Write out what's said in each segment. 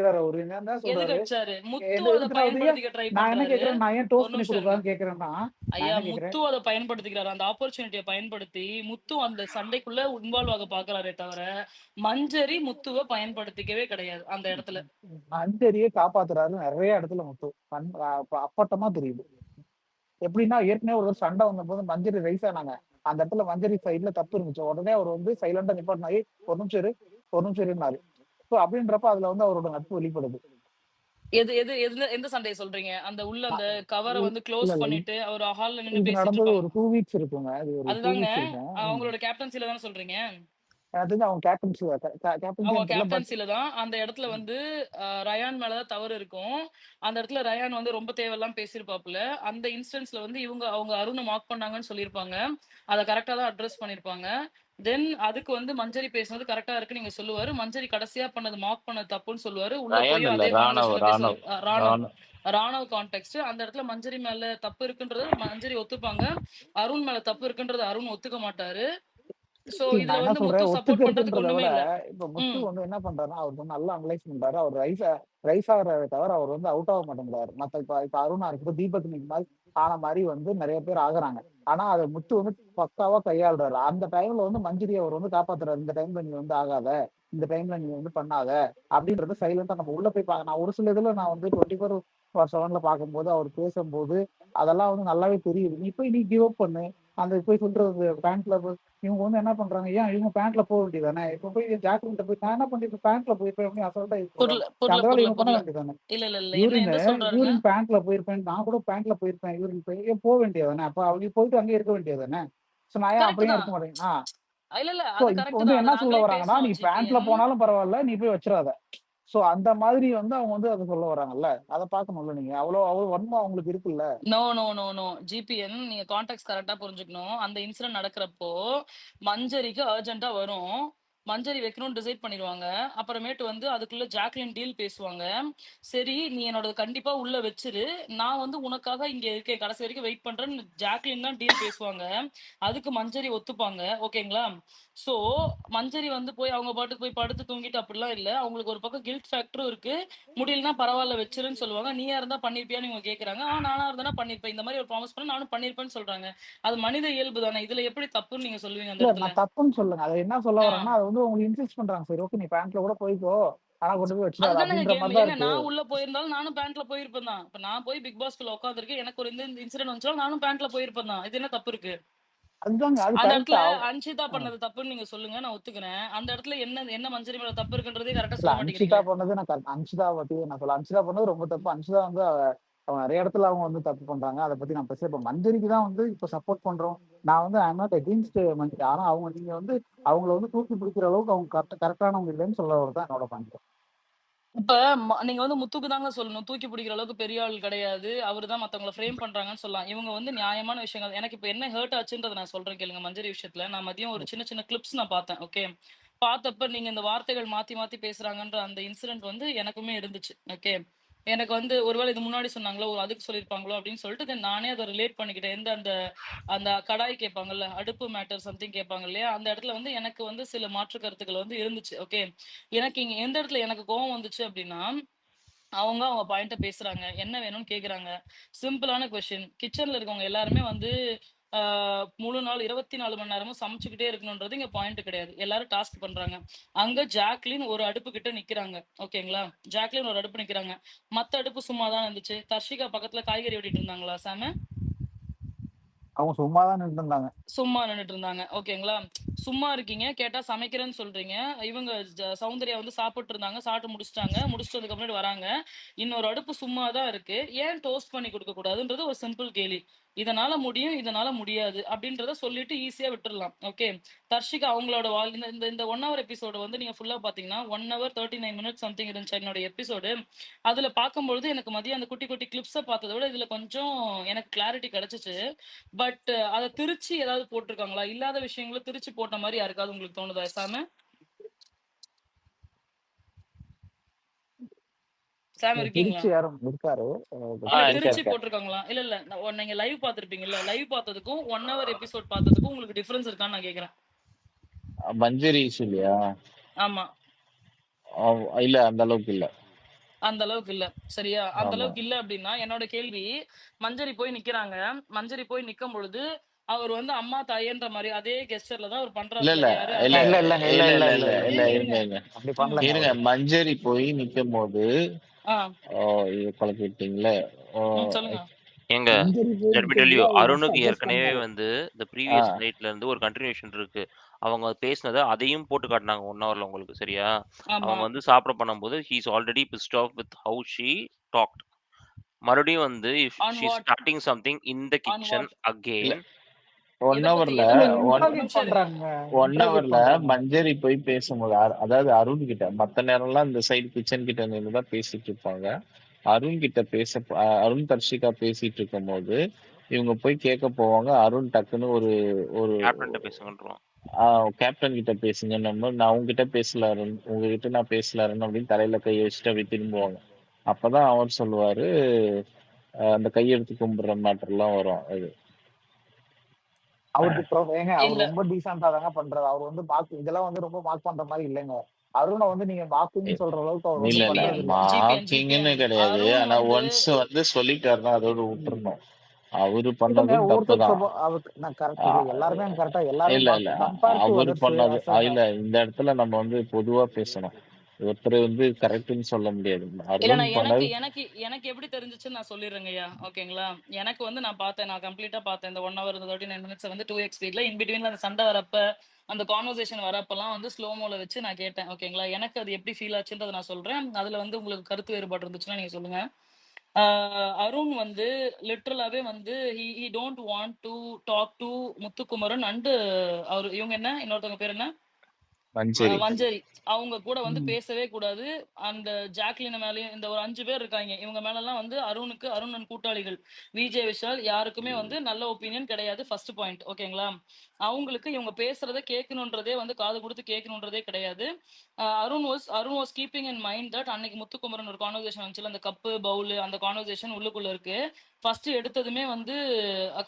அவரு என்ன எதுக்கு சொல்றாரு? அடிச்சாரு? முத்து அத எதுக்குன்னா வந்து பயன்படுத்திக்க ட்ரை நான் என்ன பண்றாரு. கேட்கிறேன், நான் ஏன் ஒரு டோஸ்ட் பண்ணி நிமிஷம் இருங்க. குடுக்கலான்னு கேட்கிறேன்னா, நான் ஐயா என்ன கேட்கிறேன் முத்து அத பயன்படுத்திக்கிறாரு. அந்த ஆப்பர்ச்சுனிட்டிய பயன்படுத்தி, முத்து அந்த சண்டைக்குள்ள இன்வால்வ் ஆக பார்க்குறாரே தவிர, மஞ்சரி முத்துவ பயன்படுத்திக்கவே கிடையாது அந்த இடத்துல. மஞ்சரியை காப்பாத்துறாரு நெறைய இடத்துல முத்து. அப்பட்டமா தெரியுது. எப்படின்னா, ஏற்கனவே ஒரு சண்டை வந்தபோது மஞ்சரி ரைஸ் ஆனாங்க. அந்த இடத்துல மஞ்சரி சைடுல தப்பு இருந்துச்சு. உடனே அவர் வந்து சைலண்டா நிப்பாட்டினாரு. "ஒரு நிமிஷம் இரு, ஒரு நிமிஷம் இருன்னாரு." சோ அப்படின்றப்ப அதுல வந்து அவரோட நட்பு வெளிப்படுது. எது எது எந்த சண்டைய சொல்றீங்க? அந்த உள்ள அந்த கவர வந்து இல்ல, க்ளோஸ் இல்ல. பண்ணிட்டு, அவரு ஹால்ல நின்னு இது பேசிட்டு நடந்தது இருப்பாங்க. ஒரு 2 வீக்ஸ் இருக்குங்க. இது ஒரு 2 அதுதாங்க. வீக்ஸ் இருக்கும். அவங்களோட கேப்டன்சில தான சொல்றீங்க? எனக்கு தெரிஞ்சு அவங்க ஆமா கேப்டன்சியான்னு தெரியல. பட் கேப்டன்சில தான். அந்த இடத்துல வந்து ரயான் மேல தான் தவறு இருக்கும். அந்த இடத்துல ரயான் வந்து ரொம்ப தேவையில்லாம பேசியிருப்பாப்புல. அந்த இன்ஸ்டன்ஸ்ல வந்து அவங்க அருண மார்க் பண்ணாங்கன்னு சொல்லியிருப்பாங்க. அத கரெக்ட்டா தான் அட்ரஸ் பண்ணியிருப்பாங்க. தென் அதுக்கு வந்து மஞ்சரி பேசினது கரெக்ட்டா இருக்குன்னு நீங்க சொல்லுவாரு. மஞ்சரி கடைசியா பண்ணது மார்க் பண்ணது தப்புன்னு சொல்லுவாரு. உள்ள ரயான் போயும் இல்ல, அதே ராணவ் கான்வர்சேஷன்ல பேசுவாரு. ராணவ் ராணவ். ராணவ். ராணவ் கான்டெக்ஸ்ட் அந்த இடத்துல மஞ்சரி மேல தப்பு இருக்குன்றத மஞ்சரி ஒத்துப்பாங்க. அருண் மேல தப்பு இருக்குன்றத அருண் ஒத்துக்க மாட்டாரு. சோ இதுல நான் என்ன வந்து முத்து சொல்றேன், சப்போர்ட் பண்றதுக்கு ஒத்துக்கிறதுன்றத ஒண்ணுமே விட, இல்ல. இப்ப முத்து ம். வந்து என்ன பண்றாருன்னா, அவர் வந்து நல்லா அனலைஸ் பண்றாரு. அவர் ரைஸ் ஆகுறாரே தவிர, அவர் வந்து அவுட் ஆக மாட்டேங்கிறாரு. மத்த இப்ப இப்ப அருணா இருக்கட்டும், தீபக் இன்னைக்கு மாதிரி ஆன மாரி வந்து நெறைய பேர் ஆகுறாங்க. ஆனா அத முத்து வந்து பக்காவா கையாளுறாரு. அந்த டைம்ல வந்து மஞ்சரிய அவர் வந்து காப்பாத்துறாரு. இந்த டைம்ல நீ வந்து ஆகாத, இந்த டைம்ல நீ வந்து பண்ணாத அப்படின்றத சைலண்டா நம்ம உள்ள போய் நான் ஒரு சில இதுல நான் வந்து 24/7ல பார்க்கும்போது, அவர் பேசும்போது அதெல்லாம் வந்து நல்லாவே தெரியுது. நீ போய் கிவ் அப் பண்ணு. அந்த போய் சொல்றது பேண்ட்ல இவங்க வந்து என்ன பண்றாங்க, ஏன் இவங்க பேண்ட்ல போக வேண்டியதானே? இப்ப போய் ஜாக்லின்ட்ட போய் நான் என்ன பண்ணிருப்பேன், பேண்ட்ல போயிருப்பேன் அப்படின்னு அசால்ட்டா இது புரியல சொல்றாங்க. புரியல அந்த வேலைய புரியல இவங்க பண்ண புரியல. வேண்டியதானே? இல்ல. யூரின் என்ன சொல்றாருங்க? யூரின் பேண்ட்ல போயிருப்பேன். நான் கூட பேண்ட்ல போயிருப்பேன். யூரின் போய் ஏன் போக வேண்டியதானே? அப்ப அவங்க போயிட்டு அங்கேயே இருக்க வேண்டியதானே? சோ நான் ஏன் கரெக்ட் அப்படியே தான். இருக்க மாட்டேன். இல்ல. சோ அது இப்ப கரெக்ட் வந்து தான். என்ன அத சொல்ல நாங்களே வராங்கன்னா, நீ பேசினோம் பேண்ட்ல ஜிபிஎன். போனாலும் பரவால்ல, நீ போய் வச்சிராத. சோ அந்த மாதிரி வந்து அவங்க வந்து அத சொல்ல வராங்கல்ல. அத பார்க்கணும்ல நீங்க. அவ்வளவு வன்மம் அவங்களுக்கு இருக்குல்ல. நோ. ஜிபிஎன் நீங்க கான்டெக்ட் கரெக்ட்டா புரிஞ்சுக்கணும். அந்த இன்சிடென்ட் நடக்கிறப்போ, மஞ்சரிக்கு அர்ஜென்ட்டா வரும். மஞ்சரி வைக்கணும்னு டிசைட் பண்ணிருவாங்க. அப்புறமேட்டு வந்து அதுக்குள்ள ஜாக்லின் டீல் பேசுவாங்க. சரி, நீ என்னோடது கண்டிப்பா உள்ள வச்சுரு. நான் வந்து உனக்காக இங்க இருக்கேன். கடைசி வரைக்கும் வெயிட் பண்றேன்னு ஜாக்லின் தான் டீல் பேசுவாங்க. அதுக்கு மஞ்சரி ஒத்துப்பாங்க. ஓகேங்களா? சோ, மஞ்சரி வந்து போய் அவங்க பாட்டுக்கு போய் படுத்து தூங்கிட்டு அப்படிலாம் இல்ல. அவங்களுக்கு ஒரு பக்கம் கில்ட் ஃபேக்டரும் இருக்கு. முடியலன்னா பரவால்ல வச்சுருன்னு சொல்லுவாங்க. நீயா இருந்தா பண்ணியிருப்பியான்னு இவங்க கேட்கறாங்க. நானா இருந்தேன்னா பண்ணியிருப்பேன். இந்த மாரி ஒரு ப்ராமிஸ் பண்ணா நானும் பண்ணியிருப்பேன்னு சொல்றாங்க. அது மனித இயல்பு தானே. இதுல எப்படி தப்புன்னு நீங்க சொல்லுவீங்க அந்த இல்ல இடத்துல? நான் தப்புன்னு சொல்லங்க. அத என்ன சொல்ல ஆ. வராங்கன்னா, அது வந்து உங்களுக்கு இன்சிஸ்ட் பண்றாங்க. சரி ஓகே நீ பேண்ட்ல கூட போய்க்கோ. ஆனா கொண்டு போய் வச்சுடாத அதுதானங்க அப்படின்ற கேம். மாரி தான் ஏங்க இருக்கு. நான் உள்ள போயிருந்தாலும் நானும் பேண்ட்ல போயிருப்பேன் தான். இப்ப நான் போய் பிக் பாஸ்குள்ள உட்கார்ந்திருக்கேன். எனக்கு ஒரு இந்த இன்சிடென்ட் வந்துச்சுனா நானும் பேண்ட்ல போயிருப்பேன் தான். இது என்ன தப்பு இருக்கு? அதுதாங்க அது அந்த இடத்துல கரெக்ட்டா. அன்ஷிதா பண்ணது தப்புன்னு நீங்க சொல்லுங்க. நான் ஒத்துக்கிறேன். அந்த இடத்துல என்ன மஞ்சரி மேல தப்பு இருக்குன்றதே கரெக்ட்டா இல்ல சொல்ல அன்ஷிதா மாட்டேங்கிறீங்களே. பண்ணது நான் அன்ஷிதா பத்தி நான் சொல்ல அன்ஷிதா பண்ணது ரொம்ப தப்பு. அன்ஷிதா வந்து அவங்க நெறைய இடத்துல அவங்க வந்து தப்பு பண்றாங்க. அத பத்தி நான் பேசல. இப்ப மஞ்சரிக்கு தான் வந்து இப்ப சப்போர்ட் பண்றோம். நான் வந்து ஐ அம் நாட் அகைன்ஸ்ட் மஞ்சரி. ஆனா அவங்க நீங்க வந்து அவங்கள வந்து தூக்கி பிடிக்கிற அளவுக்கு அவங்க கரெக்ட்டானவங்க இல்லன்னு சொல்ல வரது தான் என்னோட பாயிண்ட். இப்ப நீங்க வந்து முத்துக்கு தாங்க சொல்லணும். தூக்கி பிடிக்கிற அளவுக்கு பெரிய ஆள் கிடையாது. அவரு தான் மத்தவங்கள ஃப்ரேம் பண்றாங்கன்னு சொல்லலாம். இவங்க வந்து நியாயமான விஷயங்கள் எனக்கு இப்ப என்ன ஹர்ட் ஆச்சுன்றத நான் சொல்றேன் கேளுங்க. மஞ்சரி விஷயத்துல. நான் மதியம் ஒரு சின்ன சின்ன கிளிப்ஸ் நான் பார்த்தேன். ஓகே. பார்த்தப்ப நீங்க இந்த வார்த்தைகள் மாத்தி மாத்தி பேசுறாங்கன்ற அந்த இன்சிடென்ட் வந்து எனக்குமே இருந்துச்சு. ஓகே. எனக்கு வந்து ஒருவேளை இது முன்னாடி சொன்னாங்களோ, அதுக்கு சொல்லியிருப்பாங்களோ அப்படின்னு சொல்லிட்டு தென் நானே அத ரிலேட் பண்ணிக்கிட்டேன். எந்த அந்த அந்த கடாய் கேட்பாங்கல்ல, அடுப்பு மேட்டர் சம்திங் கேட்பாங்க இல்லையா? அந்த இடத்துல வந்து எனக்கு வந்து சில மாற்று கருத்துக்கள் வந்து இருந்துச்சு. ஓகே. எனக்கு இங்க எந்த இடத்துல எனக்கு கோவம் வந்துச்சு அப்டின்னா, அவங்க பாயிண்ட்ட பேசுறாங்க. என்ன வேணும்னு கேக்குறாங்க. சிம்பிளான கொஸ்டின். கிட்சன்ல இருக்கவங்க எல்லாருமே வந்து ஆ முழு நாள் 24 மணி நேரமும் சமைச்சுக்கிட்டே இருக்கணும்ன்றது இங்க பாயிண்ட் கிடையாது. எல்லாரும் டாஸ்க் பண்றாங்க. அங்க ஜாக்லின் ஒரு அடுப்பு கிட்ட நிக்கிறாங்க. ஓகேங்களா? ஜாக்லின் ஒரு அடுப்பு நிக்கிறாங்க. மத்த அடுப்பு சும்மா தான் இருந்துச்சு. தர்ஷிகா பக்கத்துல காய்கறி வெட்டிட்டு இருந்தாங்களா சாமு? அவங்க சும்மா தான் நின்னுட்டு சும்மா நின்னுட்டு இருந்தாங்க. ஓகேங்களா? சும்மா இருக்கீங்க. கேட்டா சமைக்கிறேன்னு சொல்றீங்க. இவங்க சௌந்தர்யா வந்து சாப்பிட்டு இருந்தாங்க. சாப்பிட்டு முடிச்சுட்டாங்க. முடிச்சுட்டு அதுக்கப்புறமேட்டு வராங்க. இன்னொரு அடுப்பு சும்மா தான் இருக்கு. ஏன் டோஸ்ட் பண்ணி குடுக்க கூடாதுன்றது ஒரு சிம்பிள் கேள்வி. இதனால முடியும், இதனால முடியாது அப்படின்றத சொல்லிட்டு ஈஸியா விட்டுறலாம். ஓகே. தர்ஷிகா அவங்களோட இந்த இந்த இந்த 1 ஹவர் எபிசோட வந்து நீங்க ஃபுல்லா பார்த்தீங்கன்னா, 1 ஹவர் 39 மினிட்ஸ் சம்திங் இருந்துச்சு என்னோட எபிசோடு. அதுல பார்க்கும்பொழுது எனக்கு மதியம் அந்த குட்டி குட்டி கிளிப்ஸ பார்த்தத விட இதுல கொஞ்சம் எனக்கு கிளாரிட்டி கிடைச்சுச்சு. பட் அத திரிச்சு ஏதாவது போட்டுருக்காங்களா? இல்லாத விஷயங்கள திரிச்சு போட்ட மாரி யாருக்காவது உங்களுக்கு தோணுதா சாமு? சாம் இருக்கீங்களா? திருச்சி யாரும் இருக்காரு. இல்ல இருக்கேன் திருச்சி இருக்கேன். போட்டுருக்காங்களா? இல்ல. நீங்க லைவ் பார்த்திருப்பீங்கல்ல. லைவ் பார்த்ததுக்கும் 1 ஹவர் எபிசோட் பார்த்ததுக்கும் உங்களுக்கு டிஃபரன்ஸ் இருக்கான்னு நான் கேட்கிறேன். மஞ்சரி இல்லையா? ஆமா. இல்ல, அந்த அளவுக்கு இல்ல. அந்த அளவுக்கு இல்ல. சரியா? அந்த ஆமா. அளவுக்கு இல்ல அப்டின்னா, என்னோட கேள்வி, மஞ்சரி போய் நிக்கிறாங்க. மஞ்சரி போய் நிக்கும் பொழுது, அவர் வந்து அம்மா, தாயேன்ற மாரி அதே கெஸ்டர்ல தான் அவர் இல்ல, பண்றாப்ல. இல்ல, யாரு? இல்ல, அருண். இல்லங்க இல்ல இல்ல, இல்ல இல்ல, இல்ல இல்ல, இல்ல இல்ல. இல்ல இருங்க, இல்ல இருங்க. இருங்க. அப்படி ம். பண்ணலங்க இருங்க. அவரு. மஞ்சரி போய் நிக்கும்போது ஆ. ஓ! இது குழப்பி விட்டீங்களே. ஓ! சொல்லுங்க. ஏங்க மஞ்சரி போய் லெட் மீ டெல் யூ நிக்கும்போது அவர் ஃபர்ஸ்ட் அருணுக்கு அட்ஜஸ்ட் ஏற்கனவே பண்ணாரு. வந்து இந்த ஆ. ப்ரீவியஸ் நைட்ல இருந்து ஒரு கன்டினியூஷன் இருக்கு. அவங்க பேசினத அதையும் போட்டு காட்டுனாங்க 1 ஹவர்ல உங்களுக்கு சரியா? ஆமா. அவங்க வந்து சாப்பிட பண்ணும்போது he is already pissed off with how she talked. மறுபடியும் வந்து if on she is what? Starting something in the on kitchen what? இல்ல. அகெயின் 1 ஹவர்ல எத இல்ல பத்தி? ஒன் ஒரு இன்ட்ராகேட் நிமிஷம் இருங்க. பண்றாங்க. 1 இன்ட்ராகேட் ஹவர்ல பண்றாங்க. மஞ்சரி போய் பேசும்போது, அதாவது அருண் கிட்ட. மத்த நேரம்லாம் இந்த சைடு கிச்சன் கிட்ட நின்னு தான் பேசிட்டு இருப்பாங்க. அருண் கிட்ட அருண் தர்ஷிகா பேசிட்டு இருக்கும்போது, இவங்க போய் கேட்க போவாங்க. அருண் டக்குன்னு ஒரு ஒரு கேப்டன்ட்ட பேசுங்கன்றான். ஆ கேப்டன் கிட்ட பேசுங்கன்னும்போது, "நான் உன்கிட்ட பேசல அருண். உங்ககிட்ட நான் பேசல அருண்" அப்படின்னு தலையில கைய வச்சுட்டு அப்படியே திரும்புவாங்க. அப்பதான் அவர் சொல்லுவாரு, அந்த கையெடுத்து கும்பிடுற மேட்டர்லாம் வரும் அது. அவருக்கு ஏங்க அவர் இல்ல. ரொம்ப டீசெண்டா தாங்க பண்றாரு. அவர் வந்து இதெல்லாம் வந்து ரொம்ப மார்க் பண்ற மாதிரி இல்லைங்க. அருண வந்து நீங்க எ மார்க்கிங்ன்னு சொல்ற அளவுக்கு அவர் வந்து இல்ல, இல்ல. ஜிபிஎன், பண்றது இல்ல. ஜிபிஎன், மார்க்கிங்ன்னு ஜிபிஎன். கிடையாது. அருண் ஆனா வந்து ஒன்ஸ் வந்து சொல்லிட்டாருன்னா அதோட ம். விட்டுறணும். அவரு இல்லங்க பண்ணதும் ஒவ்வொருத்தர் தப்புதான். அவருக்கு நான் கரெக்ட் ஆ இது எல்லாருமே கரெக்டா எல்லாருமே இல்ல, இல்ல. மார்க் கம்பேர் டு அவரு அதர்ஸ் பண்ணது அஸ் இல்ல இந்த இடத்துல நம்ம வந்து பொதுவா பேசணும். ஒருத்தர் வந்து கரெக்ட்ன்னு சொல்ல முடியாது. இல்லண்ணா அருண் எனக்கு பண்ணது எனக்கு எனக்கு எப்படி தெரிஞ்சுச்சுன்னு நான் சொல்லிடுறேங்கய்யா. ஓகேங்களா? எனக்கு வந்து நான் பார்த்தேன். நான் கம்ப்ளீட்டா பார்த்தேன். இந்த 1 ஹவர் இந்த 39 மினிட்ஸ வந்து 2x ஸ்பீட்ல இன் பிட்வீன்ல அந்த சண்டை வரப்ப, அந்த கான்வர்சேஷன் வரப்பலாம் வந்து ஸ்லோ மோல வச்சு நான் கேட்டேன். ஓகேங்களா? எனக்கு அது எப்படி ஃபீல் ஆச்சுன்றத நான் சொல்றேன். அதுல வந்து உங்களுக்கு கருத்து வேறுபாடு இருந்துச்சுன்னா நீங்க சொல்லுங்க. ஆ அருண் வந்து லிட்டரலாவே வந்து he don't want to talk to Muthukumaran and அவரு இவங்க என்ன? இன்னொருத்தவங்க பேர் என்ன? மஞ்சரி. மஞ்சரி. அவங்க கூட வந்து ம். பேசவே கூடாது. அந்த ஜாக்லின் மேலயும் இந்த ஒரு 5 பேர் இருக்காய்ங்க. இவங்க மேலலாம் வந்து அருண் அண்ட் கூட்டாளிகள். விஜே விஷால் யாருக்குமே வந்து நல்ல ஒப்பீனியன் கிடையாது. First point. ஓகேங்களா? அவங்களுக்கு இவங்க பேசுறத கேட்கணுன்றதே வந்து காது குடுத்து கேட்கணுன்றதே கிடையாது. Arun was keeping in mind that அன்னைக்கு முத்துக்குமரன் ஒரு கான்வர்சேஷன் வந்துச்சுல்ல, அந்த கப்பு, பவுலு அந்த கான்வர்சேஷன் உள்ளுக்குள்ள இருக்கு. ஃபர்ஸ்ட் எடுத்ததுமே வந்து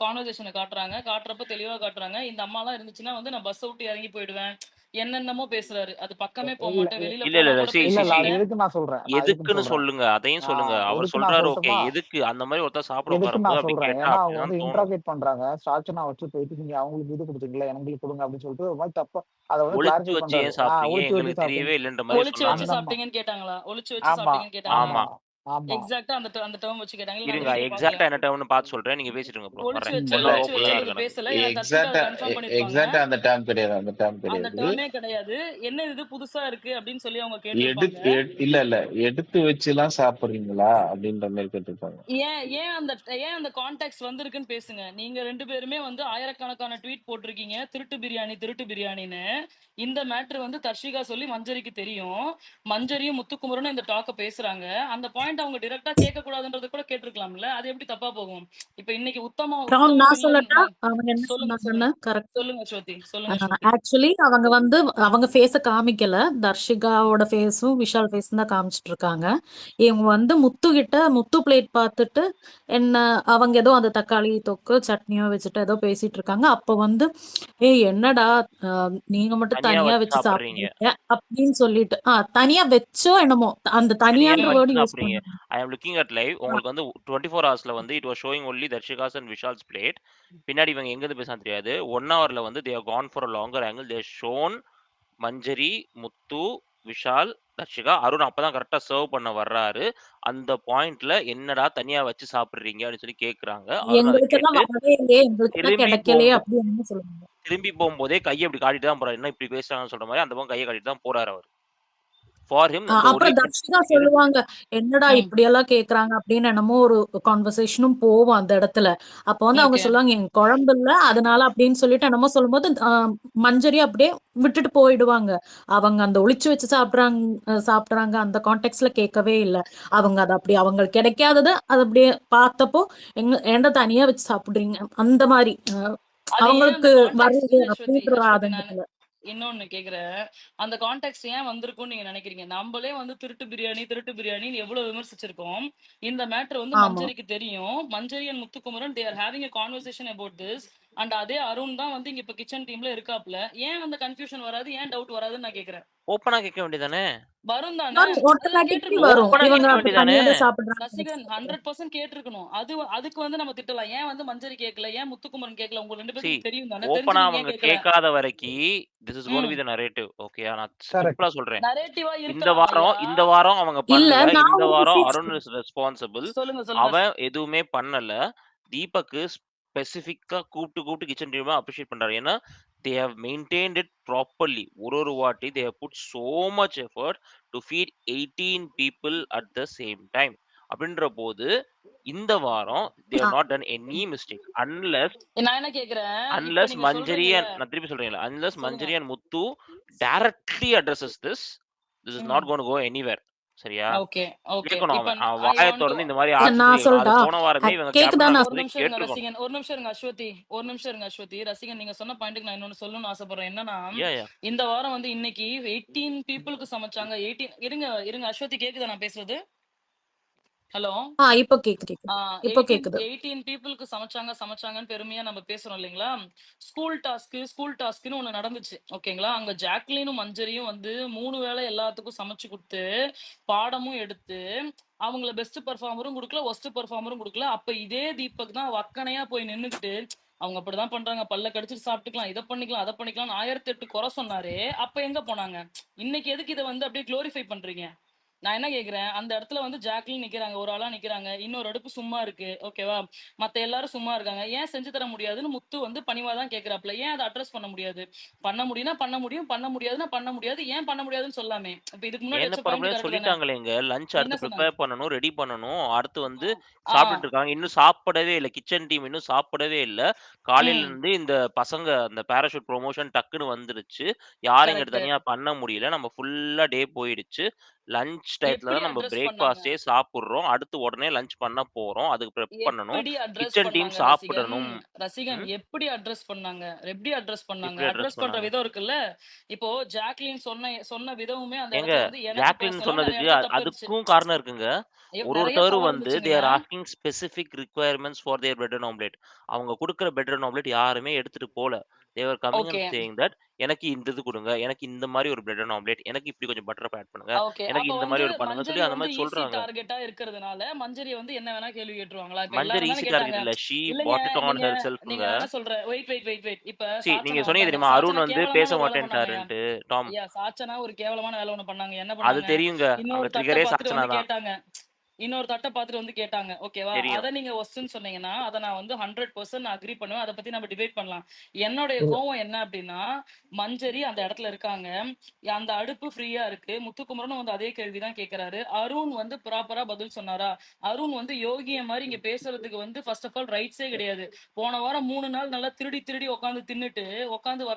கான்வர்சேஷன காட்டுறாங்க. காட்டுறப்ப தெளிவா காட்டுறாங்க. இந்த அம்மாலாம் இருந்துச்சுன்னா வந்து நான் பஸ்ஸ விட்டு இறங்கி போயிடுவேன். என்னென்னமோ பேசுறாரு. அது பக்கமே இல்ல போமாட்டேன். வெளியில இல்ல, இல்ல, போனா இல்ல. கூட சி, இல்ல சி, பேச இல்ல சி. அது மாட்டேன். எதுக்கு நான் சொல்றேன். நான் எதுக்குன்னு எதுக்குன்னு சொல்றேன். சொல்லுங்க. அதையும் ஆ சொல்லுங்க. அவர் எதுக்கு நான் சொல்றாரு ஓகே. சொல்லட்டுமா? எதுக்கு அந்த மாரி ஒருத்தர் சாப்பிட எதுக்குன்னு உட்காரும்போது நான் அப்படி சொல்றேன். கேட்டா ஏன்னா அவங்க வந்து அப்படிதான் தோணும். இன்ட்ராகேட் பண்றாங்க. சாச்சனா வச்சு போயிட்டு நீங்க அவங்களுக்கு இது குடுத்தீங்கல்ல, எங்களுக்கு குடுங்க அப்படின்னு சொல்லிட்டு ஒரு மாரி தப்பா அத வந்து ஒளிச்சு கிளாரிஃபை வச்சு பண்றாரு. ஏன் சாப்பிட்டீங்க? ஒளிச்சு வச்சு எங்களுக்கு சாப்பிட்டீங்க. தெரியவே இல்லன்ற மாரி ஒளிச்சு வச்சு சொன்னாங்க. அந்த அம்மா. சாப்பிட்டீங்கன்னு கேட்டாங்களா? ஒளிச்சு வச்சு ஆமா, சாப்பிட்டீங்கன்னு கேட்டாங்களா? ஆமா, ஆமா. ஆமா. எக்ஸாக்ட்டா அந்த டெர்ம் வச்சு கேட்டாங்க. இல்ல நான் அந்த இருங்க. வீடியோ பார்க்கல. எக்ஸாக்ட்டா என்ன டெர்ம்னு பார்த்து சொல்றேன். நீங்க பேசிட்டு இருங்க ப்ரோ. ஒளிச்சு வர்றேன். வச்சு ம். எல்லாம் ஒளிச்சு ஓப்பன்ல தான் வச்சுன்றது இருக்கு எனக்கு. பேசல. ஏன்னா தர்ஷிகா அத கன்ஃபார்ம் பண்ணியிருப்பாங்க. எக்ஸாக்ட்டா அந்த டேர்ம் கிடையாது. அந்த டேர்ம் அந்த கிடையாது. டெர்மே கிடையாது. என்ன இது புதுசா இருக்கு அப்படின்னு சொல்லி அவங்க கேட்டிருப்பாங்க. இல்ல, இல்ல. எடுத்து வச்சுலாம் சாப்பிடுறீங்களா? அப்படின்ற மாரி கேட்டுருப்பாங்க. ஏன் ஏன் அந்த ஏன் அந்த கான்டெக்ஸ்ட் வந்திருக்குன்னு பேசுங்க. நீங்க 2 பேருமே வந்து ஆயிரக்கணக்கான ட்வீட் போட்டிருக்கீங்க. திருட்டு பிரியாணி, திருட்டு பிரியாணின்னு. இந்த மேட்டர் வந்து தர்ஷிகா சொல்லி மஞ்சரிக்கு தெரியும். மஞ்சரியும் முத்துக்குமரனும் இந்த டாக்க பேசுறாங்க. அந்த பாயிண்ட் அவங்க டைரக்ட்டா கேட்கக்கூடாதுன்றத கூட கேட்டுருக்கலாம்ல. அது எப்படி தப்பா போகும்? இப்ப இன்னைக்கு ராம் உத்தம நான் வில்லன் சொல்லட்டா? அவங்க என்ன சொல்லுங்க, சொன்னாங்கன்னு சொல்லுங்க. கரெக்ட். சொல்லுங்க ஸ்ருதி. சொல்லுங்க ஸ்ருதி. ஆக்சுவலி அவங்க வந்து அவங்க ஃபேஸ காமிக்கல. தர்ஷிகாவோட ஃபேஸும், விஷால் ஃபேஸும் தான் காமிச்சிட்டு இருக்காங்க. இவங்க வந்து முத்து கிட்ட முத்து பிளேட் பார்த்துட்டு என்ன அவங்க ஏதோ அந்த தக்காளி தொக்கு, சட்னியோ வச்சுட்டு ஏதோ பேசிட்டு இருக்காங்க. அப்ப வந்து ஏய் என்னடா நீங்க மட்டும் தனியா தனியா வச்சு வச்சு சாப்பிடுறீங்க. சாப்பிடுறீங்க அப்படின்னு சொல்லிட்டு தனியா வச்சோ என்னமோ அந்த தனியா தனியான்ற வச்சு வேர்டு யூஸ் சாப்பிடுறீங்க. பண்ணாங்க. I am looking at live. உங்களுக்கு வந்து 24 ஹவர்ஸ்ல வந்து it was showing only Dharshika's and Vishal's plate. பின்னாடி இவங்க எங்க இருந்து பேசுறாங்கன்னு தெரியாது. 1 ஹவர்ல வந்து they have gone for a longer angle. They shown Manjari, Muthu, Vishal, Dharshika, Arun அப்பதான் கரெக்ட்டா சர்வ் பண்ண வர்றாரு. அந்த பாயிண்ட்ல என்னடா தனியா வச்சு சாப்பிடுறீங்க அப்படின்னு சொல்லி கேட்குறாங்க. அருண் அத எங்களுக்கெல்லாம் கேட்டு வரவே இல்லையே, எங்களுக்கெல்லாம் திரும்பி கிடைக்கலையே போம்போ அப்படின்னு சொல்லுவாங்க. திரும்பி போம்போதே கைய இப்படி காட்டிட்டு தான் போறாரு. என்ன இப்படி பேசுறாங்கன்னு சொல்ற மாரி அந்த பக்கம் கைய காட்டிட்டு தான் போறாரு அவரு. ஃபார் ஹிம் the only அப்புறம் thing தர்ஷிகா எதுக்கு சொல்லுவாங்க, என்னடா ம். இப்படியெல்லாம் கேக்குறாங்க அப்படின்னு என்னமோ ஒரு கான்வர்சேஷனும் போகும் அந்த இடத்துல. அப்ப வந்து அவங்க ஓகே. சொல்லுவாங்க எங்க குழம்பு இல்ல அதனால அப்படின்னு சொல்லிட்டு என்னமோ சொல்லும்போது மஞ்சரி அப்படியே விட்டுட்டு போயிடுவாங்க. அவங்க அந்த ஒளிச்சு வச்சு சாப்பிடுறாங்க அந்த கான்டெக்ட்ல கேட்கவே இல்லை. அவங்க அதை அப்படி அவங்களுக்கு கிடைக்காதத அது அப்படியே பார்த்தப்போ ஏன்டா தனியா வச்சு சாப்பிடுறீங்க அந்த மாதிரி அது ஏன் அந்த அவங்களுக்கு கான்டெக்ஸ்ட் வருது இருங்க அஸ்வதி. அப்படின்ற ஒரு அஸ்வதி நானு ஆதங்கத்துல. இன்னொன்னு கேக்குறேன். அந்த கான்டெக்ஸ்ட் ஏன் வந்திருக்கும்னு நீங்க நினைக்கிறீங்க? நம்பளே வந்து திருட்டு பிரியாணி, திருட்டு பிரியாணின்னு எவ்வளவு விமர்சிச்சிருக்கோம். இந்த மேட்டர் வந்து ஆமா. மஞ்சரிக்கு தெரியும். Manjari and Muthukumaran they are having a conversation about this. And அதே அருண் தான் வந்து இங்க இப்ப கிச்சன் டீம்ல இருக்காப்ல. ஏன் அந்த கன்ஃபியூஷன் வராது? ஏன் டவுட் வராதுன்னு நான் கேக்குறேன். ஓப்பனா கேட்க வேண்டியதானே? வரும் தானே? வரும். அதுதான் ஆட்டோமேட்டிக்லி கேட்டிருக்கணும். வரும். ஓப்பனா இவங்க கேட்க அப்படி வேண்டியதானே? தனியா தான் சாப்பிடுறாங்க. ரசிகன் 100% கேட்டிருக்கணும். அதுக்கு வந்து நம்ம திட்டலாம். ஏன் வந்து மஞ்சரி கேட்கல? ஏன் முத்துக்குமரன் கேட்கல? உங்க 2 சி பேத்துக்கும் தெரியும் தானே? தெரிஞ்சு ஓப்பனா நீங்க ஏன் அவங்க கேட்கல? கேட்காத வரைக்கும் திஸ் இஸ் கோன் ம். Be the narrative. ஓகேயா? நான் கரெக்ட். சிம்பிளா சொல்றேன். நரேட்டிவா இந்த இருக்கலாம் ஐயா. வாரம் அவங்க இல்ல பண்ணல. நான் இந்த ஒரு வாரம் fix அருண் இஸ் ரெஸ்பான்சிபிள். சொல்லுங்க. அவன் எதுவுமே பண்ணல. தீபக்கு ஸ்பெசிஃபிக்கா கூப்பிட்டு கிச்சன் டீம் அப்ரிஷியேட் பண்றாரு. ஏன்னா they have maintained it properly. ஒரு வாட்டி they have put so much effort to feed 18 people at the same time. அப்படின்ற போது இந்த வாரம் they have not done any mistake unless நான் என்ன கேக்குறேன்? இப்ப நீங்க மஞ்சரி சொல்றீங்கல்ல. and நான் திருப்பி சொல்றேன் unless சொல்லுங்க. மஞ்சரி and Muthu directly addresses this is not going to go anywhere. சரியா? ஓகே. ஓகே. கேட்கணும் இப்ப அவன் ஐ வாயை வாண்ட் டு திறந்து இந்த மாதிரி நான் ஆட்சி செய்யணும். அது சொல்லட்டா? போன வாரமே இவங்க கேக்குதா? கேப்டன் நான் ஒரு ஆகும்போது நிமிஷம் இருங்க கேட்டிருக்கணும். ரசிகன். ஒரு நிமிஷம் இருங்க அஸ்வதி. ஒரு நிமிஷம் இருங்க அஸ்வதி. ரசிகன் நீங்க சொன்ன பாயிண்ட்க்கு நான் இன்னொன்னு சொல்லணும்னு ஆசைப்படுறேன். என்னன்னா, Yeah. இந்த வாரம் வந்து இன்னைக்கு 18 பீப்புளுக்கு சமைச்சாங்க. 18 இருங்க அஸ்வதி கேக்குதா நான் பேசுறது? ஹலோ. இப்போ கேக்குது. இப்போ 18 கேக்குது. 18 பீப்புளுக்கு சமைச்சாங்கன்னு பெருமையா நம்ம பேசுறோம் இல்லைங்களா? ஸ்கூல் டாஸ்க்னு ஒண்ணு நடந்துச்சு. ஓகேங்களா? அங்க ஜாக்லினும் மஞ்சரியும் வந்து 3 வேளை எல்லாத்துக்கும் சமைச்சு குடுத்து, பாடமும் எடுத்து, அவங்கள பெஸ்ட் பெர்ஃபார்மரும் குடுக்கல, வொர்ஸ்ட் பெர்ஃபார்மரும் குடுக்கல. அப்ப இதே தீபக் தான் வக்கணையா போய் நின்னுகிட்டு, அவங்க அப்படிதான் பண்றாங்க. பல்ல கடிச்சிட்டு சாப்பிட்டுக்கலாம். இத பண்ணிக்கலாம், அத பண்ணிக்கலாம்னு 1008 குறை சொன்னாரே, அப்ப எங்க போனாங்க? இன்னைக்கு எதுக்கு இத வந்து அப்படியே குளோரிஃபை பண்றீங்க? நான் என்ன கேக்குறேன், அந்த இடத்துல வந்து ஜாக்லின் நிக்கிறாங்க. ஒரு ஆளா நிக்கிறாங்க. இன்னொரு அடுப்பு சும்மா இருக்கு. ஓகேவா? மத்த எல்லாரும் சும்மா இருக்காங்க. ஏன் செஞ்சு தர முடியாதுன்னு முத்து வந்து பணிவா தான் கேக்குறாப்ல. ஏன் அத அட்ரஸ் பண்ண முடியாது? பண்ண முடியும்னா பண்ண முடியும். பண்ண முடியாதுன்னா பண்ண முடியாது. ஏன் பண்ண முடியாதுன்னு சொல்லாமே. இப்ப இதுக்கு முன்னாடி என்ன வச்ச பாயிண்ட் பண்ண கரெக்ட் தானே? சொல்லிட்டாங்களேங்க. லஞ்ச் என்ன அடுத்து சொன்னாங்க? ப்ரிப்பேர் பண்ணணும், ரெடி பண்ணணும். அடுத்து வந்து ஆ. சாப்பிட்டுட்டு இருக்காங்க. இன்னும் சாப்பிடவே இல்ல. கிச்சன் டீம் இன்னும் சாப்பிடவே இல்ல. காலையில ம். இருந்து இந்த பசங்க அந்த பாராசூட் ப்ரமோஷன் டக்குன்னு வந்துருச்சு. யாரும் இங்கிட்டு கரெக்ட். தனியா பண்ண முடியல. நம்ம ஃபுல்லா டே போயிடுச்சு. லஞ்ச் டயத்துல எப்படி தான் நம்ம அட்ரஸ் பண்ணாங்க? பிரேக்ஃபாஸ்ட்டே சாப்பிடுறோம். அடுத்து உடனே லஞ்ச் பண்ண போறோம். அதுக்கு ப்ரெப் பண்ணணும். எப்படி அட்ரஸ் கிச்சன் டீம் பண்ணாங்க ரசிகன்? சாப்பிடணும். ரசிகன் ம். எப்படி அட்ரஸ் பண்ணாங்க? எப்படி அட்ரஸ் பண்ணாங்க? எப்படி அட்ரஸ் அட்ரஸ் பண்ற பண்ணாங்க? விதம் இருக்குல்ல. இப்போ ஜாக்லின் சொன்ன விதமுமே அந்த ஏங்க இடத்துல வந்து எனக்கு ஜாக்லின் பர்சனலா நிறைய சொன்னதுக்கு இடத்துல தப்பு இருந்துச்சு. அதுக்கும் காரணம் இருக்குங்க. நிறைய ஒருத்தரும் தவறு வந்து தே இருந்துச்சுங்க. R asking specific requirements for their bread and omelette. அவங்க குடுக்குற பிரெட் அண்ட் ஆம்லெட் யாருமே எடுத்துட்டு போல. They are coming okay. And saying that எனக்கு இந்த இது குடுங்க. எனக்கு இந்த மாதிரி ஒரு பிரெட் அண்ட் ஆம்லெட். எனக்கு இப்படி கொஞ்சம் பட்டர் ஆட் பண்ணுங்க. ஓகே. எனக்கு அப்ப இந்த வந்து மாதிரி ஒரு பண்ணுங்க மஞ்சரி சொல்லி அந்த வந்து மாதிரி ஈஸி சொல்றாங்க. டார்கெட்டா இருக்கிறதுனால மஞ்சரி வந்து என்ன வேணா கேள்வி கேட்டுருவாங்களா? இப்ப மஞ்சரி எல்லாரும் தானே ஈஸி கேட்டாங்க. டார்கெட் இல்ல. ஷீ இல்லங்க பாட் இட் ஆன் நீங்க ஹெர் நீங்க செல்ஃப்ங்க. நான் என்ன சொல்றேன்? வெயிட். இப்ப நீங்க சாச்சனா சொன்னீங்க வந்தாங்க. தெரியுமா? அருண் சாச்சனா வந்து பேச கேவலமான ஒரு வேலை பண்ணாங்கய்யா. மாட்டேன்ட்டாருன்ட்டு டாம். ஐயா சாச்சனா ஒரு கேவலமான வேலை ஒண்ணு பண்ணாங்க. என்ன அது பண்ணாங்க? தெரியுங்க. அங்க இன்னொரு தட்ட ட்ரிகரே பார்த்துட்டு சாச்சனா வந்து தான். கேட்டாங்க. இன்னொரு தட்ட பார்த்துட்டு வந்து கேட்டாங்க. ஓகேவா? தெரியும். அத நீங்க ஒஸ்ட்ன்னு சொன்னீங்கன்னா, அத நான் வந்து 100% அக்ரி பண்ணுவேன். அத பத்தி நம்ம டிபேட் பண்ணலாம். என்னுடைய இல்ல கோவம் என்ன அப்டின்னா, மஞ்சரி அந்த இடத்துல இருக்காங்க. அந்த அடுப்பு ஃப்ரீயா இருக்கு. முத்துக்குமரனும் வந்து அதே கேள்வி தான் கேட்கறாரு. அருண் வந்து ப்ராப்பரா பதில் சொன்னாரா? அருண் வந்து யோகிய மாரி இங்க பேசுறதுக்கு வந்து ஃபர்ஸ்ட் ஆஃப் ஆல் ரைட்ஸே கிடையாது. போன வாரம் 3 நாள் நல்லா திருடி உட்கார்ந்து தின்னுட்டு, உட்கார்ந்து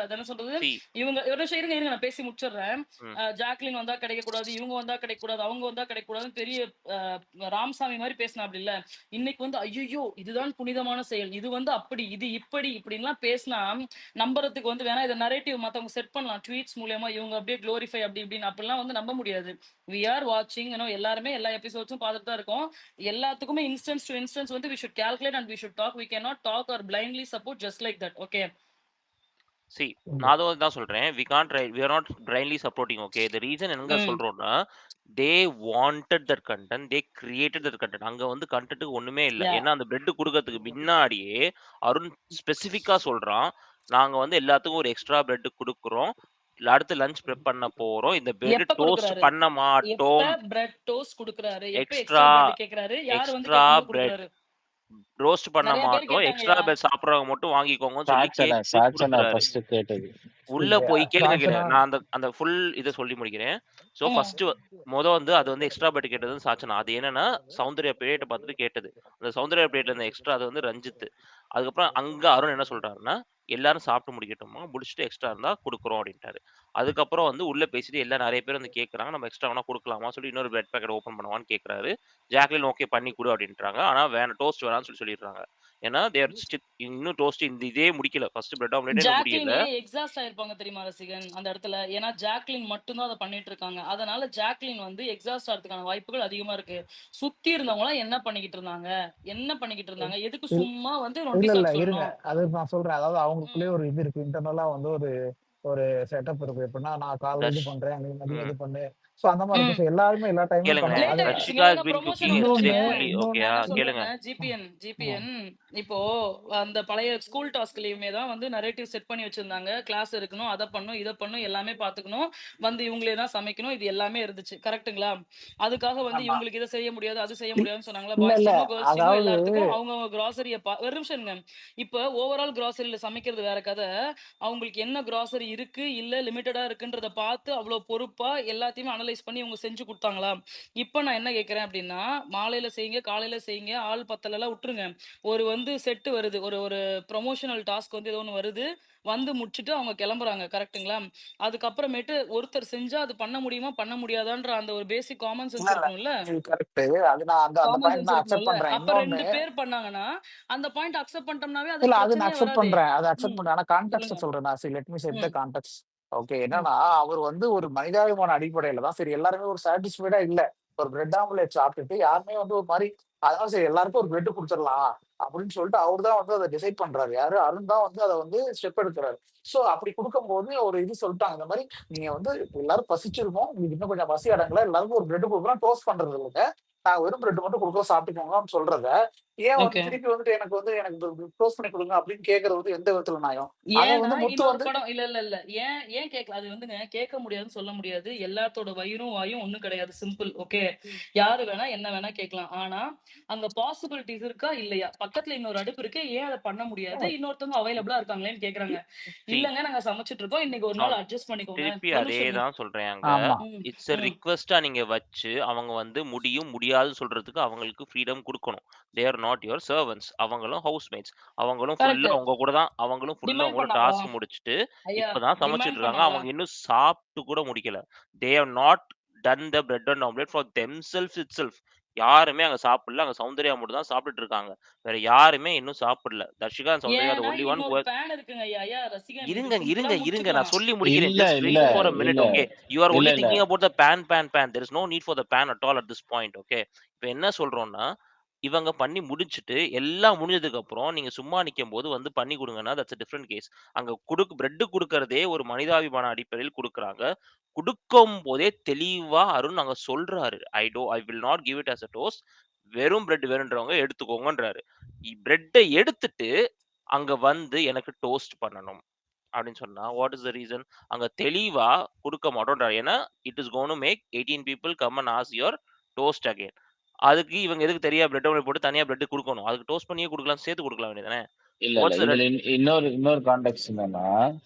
அது என்ன சொல்றது? சி இவங்க ஒரு நிமிஷம் இருங்க நான் பேசி முடிச்சிடுறேன். ம். ஜாக்லின் வந்தா கிடைக்கக்கூடாது, இவங்க வந்தா கிடைக்கக்கூடாது, அவங்க வந்தா கிடைக்கக்கூடாதுன்னு பெரிய ராமசாமி மாரி பேசினாப்டி இல்ல. இன்னைக்கு வந்து ஐய்யய்யோ! இதுதான் புனிதமான செயல். இது வந்து அப்படி, இது இப்படி இப்படின்லாம் பேசினா நம்புறதுக்கு வந்து வேணா இத நரேட்டிவ் மத்தவங்க செட் பண்ணலாம். ட்வீட்ஸ் மூலியமா இவங்க அப்படியே குளோரிஃபை அப்படி இப்படின்னு அப்படிலாம் வந்து நம்ப முடியாது. வி ஆர் வாட்சிங் எல்லாருமே எல்லா எபிசோட்ஸும் பார்த்துட்டு தான் இருக்கோம். எல்லாத்துக்குமே இன்ஸ்டன்ஸ் டு இன்ஸ்டன்ஸ் வந்து we should calculate and we should talk. We can not talk or blindly support just like that. Okay. See நான் அதுவும் தான் சொல்றேன். We are not blindly supporting. Okay. The reason எங்க ம். சொல்றோம்னா they wanted that content. They created that content. அங்க வந்து கண்டென்ட்க்கு ஒண்ணுமே இல்ல. யா. ஏன்னா அந்த பிரெட் குடுக்கறதுக்கு முன்னாடியே அருண் ஸ்பெசிஃபிக்கா சொல்றான். நாங்க வந்து எல்லாத்துக்கும் ஒரு எக்ஸ்ட்ரா பிரெட் குடுக்குறோம். அடுத்து லஞ்ச் பிரெப் பண்ண போறோம். இந்த பிரெட் எப்ப டோஸ்ட் குடுக்குறாரு? பண்ண எப்ப மாட்டோம். பிரெட் டோஸ்ட் குடுக்குறாரு? எப்ப எக்ஸ்ட்ரா எக்ஸ்ட்ரா பிரெட் கேக்குறாரு? யார் வந்து எக்ஸ்ட்ரா கேட்கும்போது பிரெட் குடுக்குறாரு? ரோஸ்ட் பண்ண நெறைய பேர் மாட்டோம். எக்ஸ்ட்ரா கேட்டாங்கய்யா. பிரெட் சாப்பிடுறவங்க மட்டும் வாங்கிக்கோங்கன்னு சொல்லி கேட்டு சாச்சனா குடுக்குறாரு. ஃபர்ஸ்ட் கேட்டது. உள்ள போய் கேளுங்க சாச்சனா நான் அந்த ஃபுல் இத சொல்லி முடிக்கிறேன். சோ ம். ஃபர்ஸ்ட் வந்து அது வந்து எக்ஸ்ட்ரா பெட் கேட்டதுன்னு சாச்சனா. அது என்னன்னா சௌந்தர்யா பிளேட்ட பார்த்துட்டு கேட்டது. அந்த சௌந்தர்யா பிளேட்ல இருந்த எக்ஸ்ட்ரா அது வந்து ரஞ்சித். அதுக்கப்புறம் அங்க அருண் என்ன சொல்றாருன்னா, எல்லாரும் சாப்பிட்டு முடிக்கட்டுமா, முடிச்சுட்டு எக்ஸ்ட்ரா இருந்தா குடுக்குறோம் அப்படின்ட்டாரு. அதுக்கப்புறம் வந்து உள்ள பேசிட்டு எல்லாம் நிறைய பேர் வந்து கேட்கறாங்க. நம்ம எக்ஸ்ட்ரா வேணா குடுக்கலாமா சொல்லி இன்னொரு பிரெட் பாக்கெட் ஓப்பன் பண்ணுவான்னு கேட்கறாரு. ஜாக்லின் ஓகே பண்ணி குடு அப்படின்றாங்க. ஆனா வேணாம் டோஸ்ட் வேணாம்னு சொல்லிடுறாங்க. ஏன்னா தேர் இன்னும் டோஸ்ட் இந்த இதே முடிக்கல, ஃபர்ஸ்ட் பிரெட் ஆம்லெட்டே இன்னும் முடியல. ஜாக்லினே எக்ஸாஸ்ட் ஆயிருப்பாங்க தெரியுமா ரசிகன் அந்த இடத்துல. ஏன்னா ஜாக்லின் மட்டும்தான் அதை பண்ணிட்டு இருக்காங்க. அதனால ஜாக்லின் வந்து எக்ஸாஸ்ட் ஆகிறதுக்கான வாய்ப்புகள் அதிகமா இருக்கு. சுத்தி இருந்தவங்க எல்லாம் என்ன பண்ணிக்கிட்டு இருந்தாங்க, எதுக்கு இல்- சும்மா வந்து இல்ல நொண்டி இல்ல சாக்கு இருங்க, சொல்லணும். அது நான் சொல்றேன். அதாவது ம். அவங்களுக்குள்ளேயே ஒரு இது இருக்கு, இன்டர்னலா வந்து ஒரு ஒரு செட்டப் இருக்கு. எப்படின்னா நான் காலைல இது தர்ஷ் பண்றேன், நீ மதியம் ம் இது பண்ணு. ஸோ அந்த மாதிரி இருக்கும். ம் ஸோ எல்லாருமே எல்லா டைமும் கேளுங்க, பண்ணுவாங்க. லேட் அது ஆயிடுச்சுங்க. தர்ஷிகா ஹஸ் ஏன்னா பீன் ப்ரொமோஷன் குக்கிங் வந்துருச்சுங்க. எஸ்டர்டே இன்னொன்னு ஒன்லி. இன்னொன்னு ஓகேயா, நான் என்ன கேளுங்க. சொல்றேன்னா இப்போ அந்த பழைய ஸ்கூல் டாஸ்க்லயுமே தான் வந்து நரேட்டிவ் செட் பண்ணி வச்சிருந்தாங்க. கிளாஸ் இருக்கணும், அதை பண்ணும், இதை பண்ணும், எல்லாமே பார்த்துக்கணும், வந்து இவங்களே தான் சமைக்கணும், இது எல்லாமே இருந்துச்சு. கரெக்ட்டுங்களா? அதுக்காக வந்து ஆமா. இவங்களுக்கு இதை செய்ய முடியாது, அது செய்ய முடியாதுன்னு சொன்னாங்களா? இல்ல பாய்ஸ் இல்ல டீமும் கேர்ள்ஸ் டீமும் அதாவது எல்லாத்துக்கும் அவங்க கிராசரியை ஒரு நிமிஷம் இருங்க. இப்போ ஓவரால் கிராசரியில சமைக்கிறது வேற கதை. அவங்களுக்கு என்ன கிராசரி இருக்கு இல்ல லிமிட்டடா இருக்குன்றத பார்த்து அவ்வளவு பொறுப்பா எல்லாத்தையுமே அனலைஸ் பண்ணி இவங்க செஞ்சு கொடுத்தாங்களா? இப்போ நான் என்ன கேட்கிறேன் அப்படின்னா, மாலையில செய்யுங்க, காலையில செய்யுங்க, ஆள் பத்தலெல்லாம் விட்டுருங்க. ஒரு வந்து செட் வருது, ஒரு ஒரு ப்ரொமோஷனல் டாஸ்க் வந்து ஏதோ ஒன்று வருது, வந்து முடிச்சுட்டு அவங்க கிளம்புறாங்க. கரெக்ட்டுங்களா? அதுக்கப்புறமேட்டு ஒருத்தர் செஞ்சா அது பண்ண முடியுமா பண்ண முடியாதான்ற அந்த ஒரு பேசிக் காமன் இல்ல சென்ஸ் இல்ல இருக்கணும்ல. இது கரெக்ட். அது நான் அந்த அந்த காமன் பாயிண்ட் சென்ஸ் நான் அக்செப்ட் இருக்கணும்ல. பண்றேன். அப்ப இன்னொன்னு 2 பேர் பண்ணாங்கன்னா, அந்த பாயிண்ட் அக்செப்ட் பண்ணிட்டோம்னாவே இல்ல அதுக்கு அது நான் பிரச்சனையே அக்செப்ட் வராதே. பண்றேன், அதை அக்செப்ட் ம். பண்றேன். ஆனா கான்டெக்ட் சொல்லுங்க. சொல்றேன் நான். லெட் மீ செட் த ம். கான்டெக்ட். ஓகே, ம். என்னன்னா அவர் வந்து ஒரு மனிதாபிமான அடிப்படையில தான் சரி, எல்லாருமே ஒரு சாட்டிஸ்ஃபைடா இல்ல. ஒரு பிரெட் ஆம்லெட் சாப்பிட்டுட்டு யாருமே வந்து ஒரு மாதிரி, அதான் சரி எல்லாருக்கும் ஒரு பிரெட் கொடுத்துடலாம் அப்படின்னு சொல்லிட்டு அவர் தான் வந்து அதை டிசைட் பண்றாரு. யாரு? அருண் தான் வந்து அதை வந்து ஸ்டெப் எடுக்கிறாரு. சோ அப்படி கொடுக்கும்போது ஒரு இது சொல்லிட்டாங்க, இந்த மாதிரி நீங்க வந்து எல்லாரும் பசிச்சிருக்கோம், உங்களுக்கு இன்னும் கொஞ்சம் பசி அடங்கல, எல்லாருக்கும் ஒரு பிரெட் கொடுக்குறோம், டோஸ்ட் பண்றது இல்லைங்க, நான் வெறும் பிரெட் மட்டும் கொடுக்க சாப்பிட்டுக்கோங்கன்னு சொல்றத ஏன் வந்து ஓகே. திருப்பி வந்துட்டு எனக்கு க்ளோஸ் பண்ணி கொடுங்க அப்படின்னு கேட்கறது வந்து எந்த விதத்துல நியாயம்? அதை ஏன்னா வந்து முத்து இன்னொரு வந்து படம் இல்ல. ஏன் ஏன் கேட்கல? அது வந்துங்க கேட்க முடியாதுன்னு சொல்ல முடியாது. எல்லாத்தோட வயிறும் வாயும் ஒண்ணும் கிடையாது. சிம்பிள். ஓகே. யாரு வேணா என்ன வேணா கேட்கலாம். ஆனா அங்க பாசிபிலிட்டிஸ் இருக்கா இல்லையா? பக்கத்துல இன்னொரு அடுப்பு இருக்கு. ஏன் அத பண்ண முடியாது? இன்னொருத்தவங்க அவைலபிளா இருக்காங்களேன்னு கேக்குறாங்க. சி இல்லங்க நாங்க சமைச்சிட்டு இருக்கோம். இன்னைக்கு ஒரு நாள் அட்ஜஸ்ட் பண்ணிக்கோங்க. திருப்பி ஒரு அதே நிமிஷம் இருங்க. தான் சொல்றேன் அங்க. ஆமா. ம். இட்ஸ் a ம். ரிக்வெஸ்ட்டா நீங்க வச்சு, அவங்க வந்து முடியும், முடியாதுன்னு சொல்றதுக்கு அவங்களுக்கு ஃப்ரீடம் குடுக்கணும். They are not your servants. அவங்களும் ஹவுஸ்மேட்ஸ். அவங்களும் கரெக்ட். ஃபுல்லா உங்க கூட தான் அவங்களும் ஃபுல்லா டிமாண்ட் உங்களோட பண்ணாங்களா? டாஸ்க் முடிச்சுட்டு, ஐயா இப்ப தான் சமைச்சுட்டு டிமாண்ட் இருக்காங்க. பண்ணாங்களா? அவங்க இன்னும் சாப்பிட்டு கூட முடிக்கல. They have not done the bread and omelette for themselves itself. யாருமே அங்க சாப்பிடல. அங்க சௌந்தர்யா மட்டும் தான் சாப்பிட்டுட்டு இருக்காங்க. வேற யாருமே இன்னும் சாப்பிடல. தர்ஷிகா அண்ட் சௌந்தர்யா ஆர் ஏன்னா the only one who இன்னொரு are. பேன் இருக்குங்க ஐயா. ஐயா ரசிகன் இது இருங்க, சிம்பிளா இருங்க, இருங்க. நான் முடிச்சுக்கலாம். சொல்லி முடிக்கிறேன். இல்ல Just இல்ல wait for a minute, இல்ல okay? You are இல்ல only இல்ல thinking about the pan. There is no need for the pan at all at this point, okay? இப்ப என்ன சொல்றோம்னா, இவங்க பண்ணி முடிச்சுட்டு, எல்லாம் முடிஞ்சதுக்கு அப்புறம், நீங்க சும்மா நிக்கும்போது வந்து பண்ணி குடுங்கன்னா, தட்ஸ் a different case. அங்க பிரெட் குடுக்கிறதே ஒரு மனிதாபிமான அடிப்படையில் குடுக்குறாங்க. குடுக்கும்போதே தெளிவா அருண் அங்க சொல்றாரு. I will not give it as a toast. வெறும் பிரெட் வேணுன்றவங்க எடுத்துக்கோங்கன்றாரு. பிரெட்ட எடுத்துட்டு, அங்க வந்து எனக்கு டோஸ்ட் பண்ணணும். அப்படின்னு சொன்னா, வாட் இஸ் த ரீசன்? அங்க தெளிவா குடுக்க மாட்டோம்ன்றாரு. ஏன்னா, it is going to make 18 people come and ask your toast again. அதுக்கு இவங்க எதுக்கு பிரெட் ஆம்லெட் போட்டு தனியா பிரெட் குடுக்கணும்? அதுக்கு டோஸ்ட் பண்ணியே குடுக்கலாம். சேர்த்து குடுக்கலாம் வேண்டியது தானே? இல்ல. வாட்ஸ் த இதுல இன்னொரு கான்டெக்ட் என்னன்னா,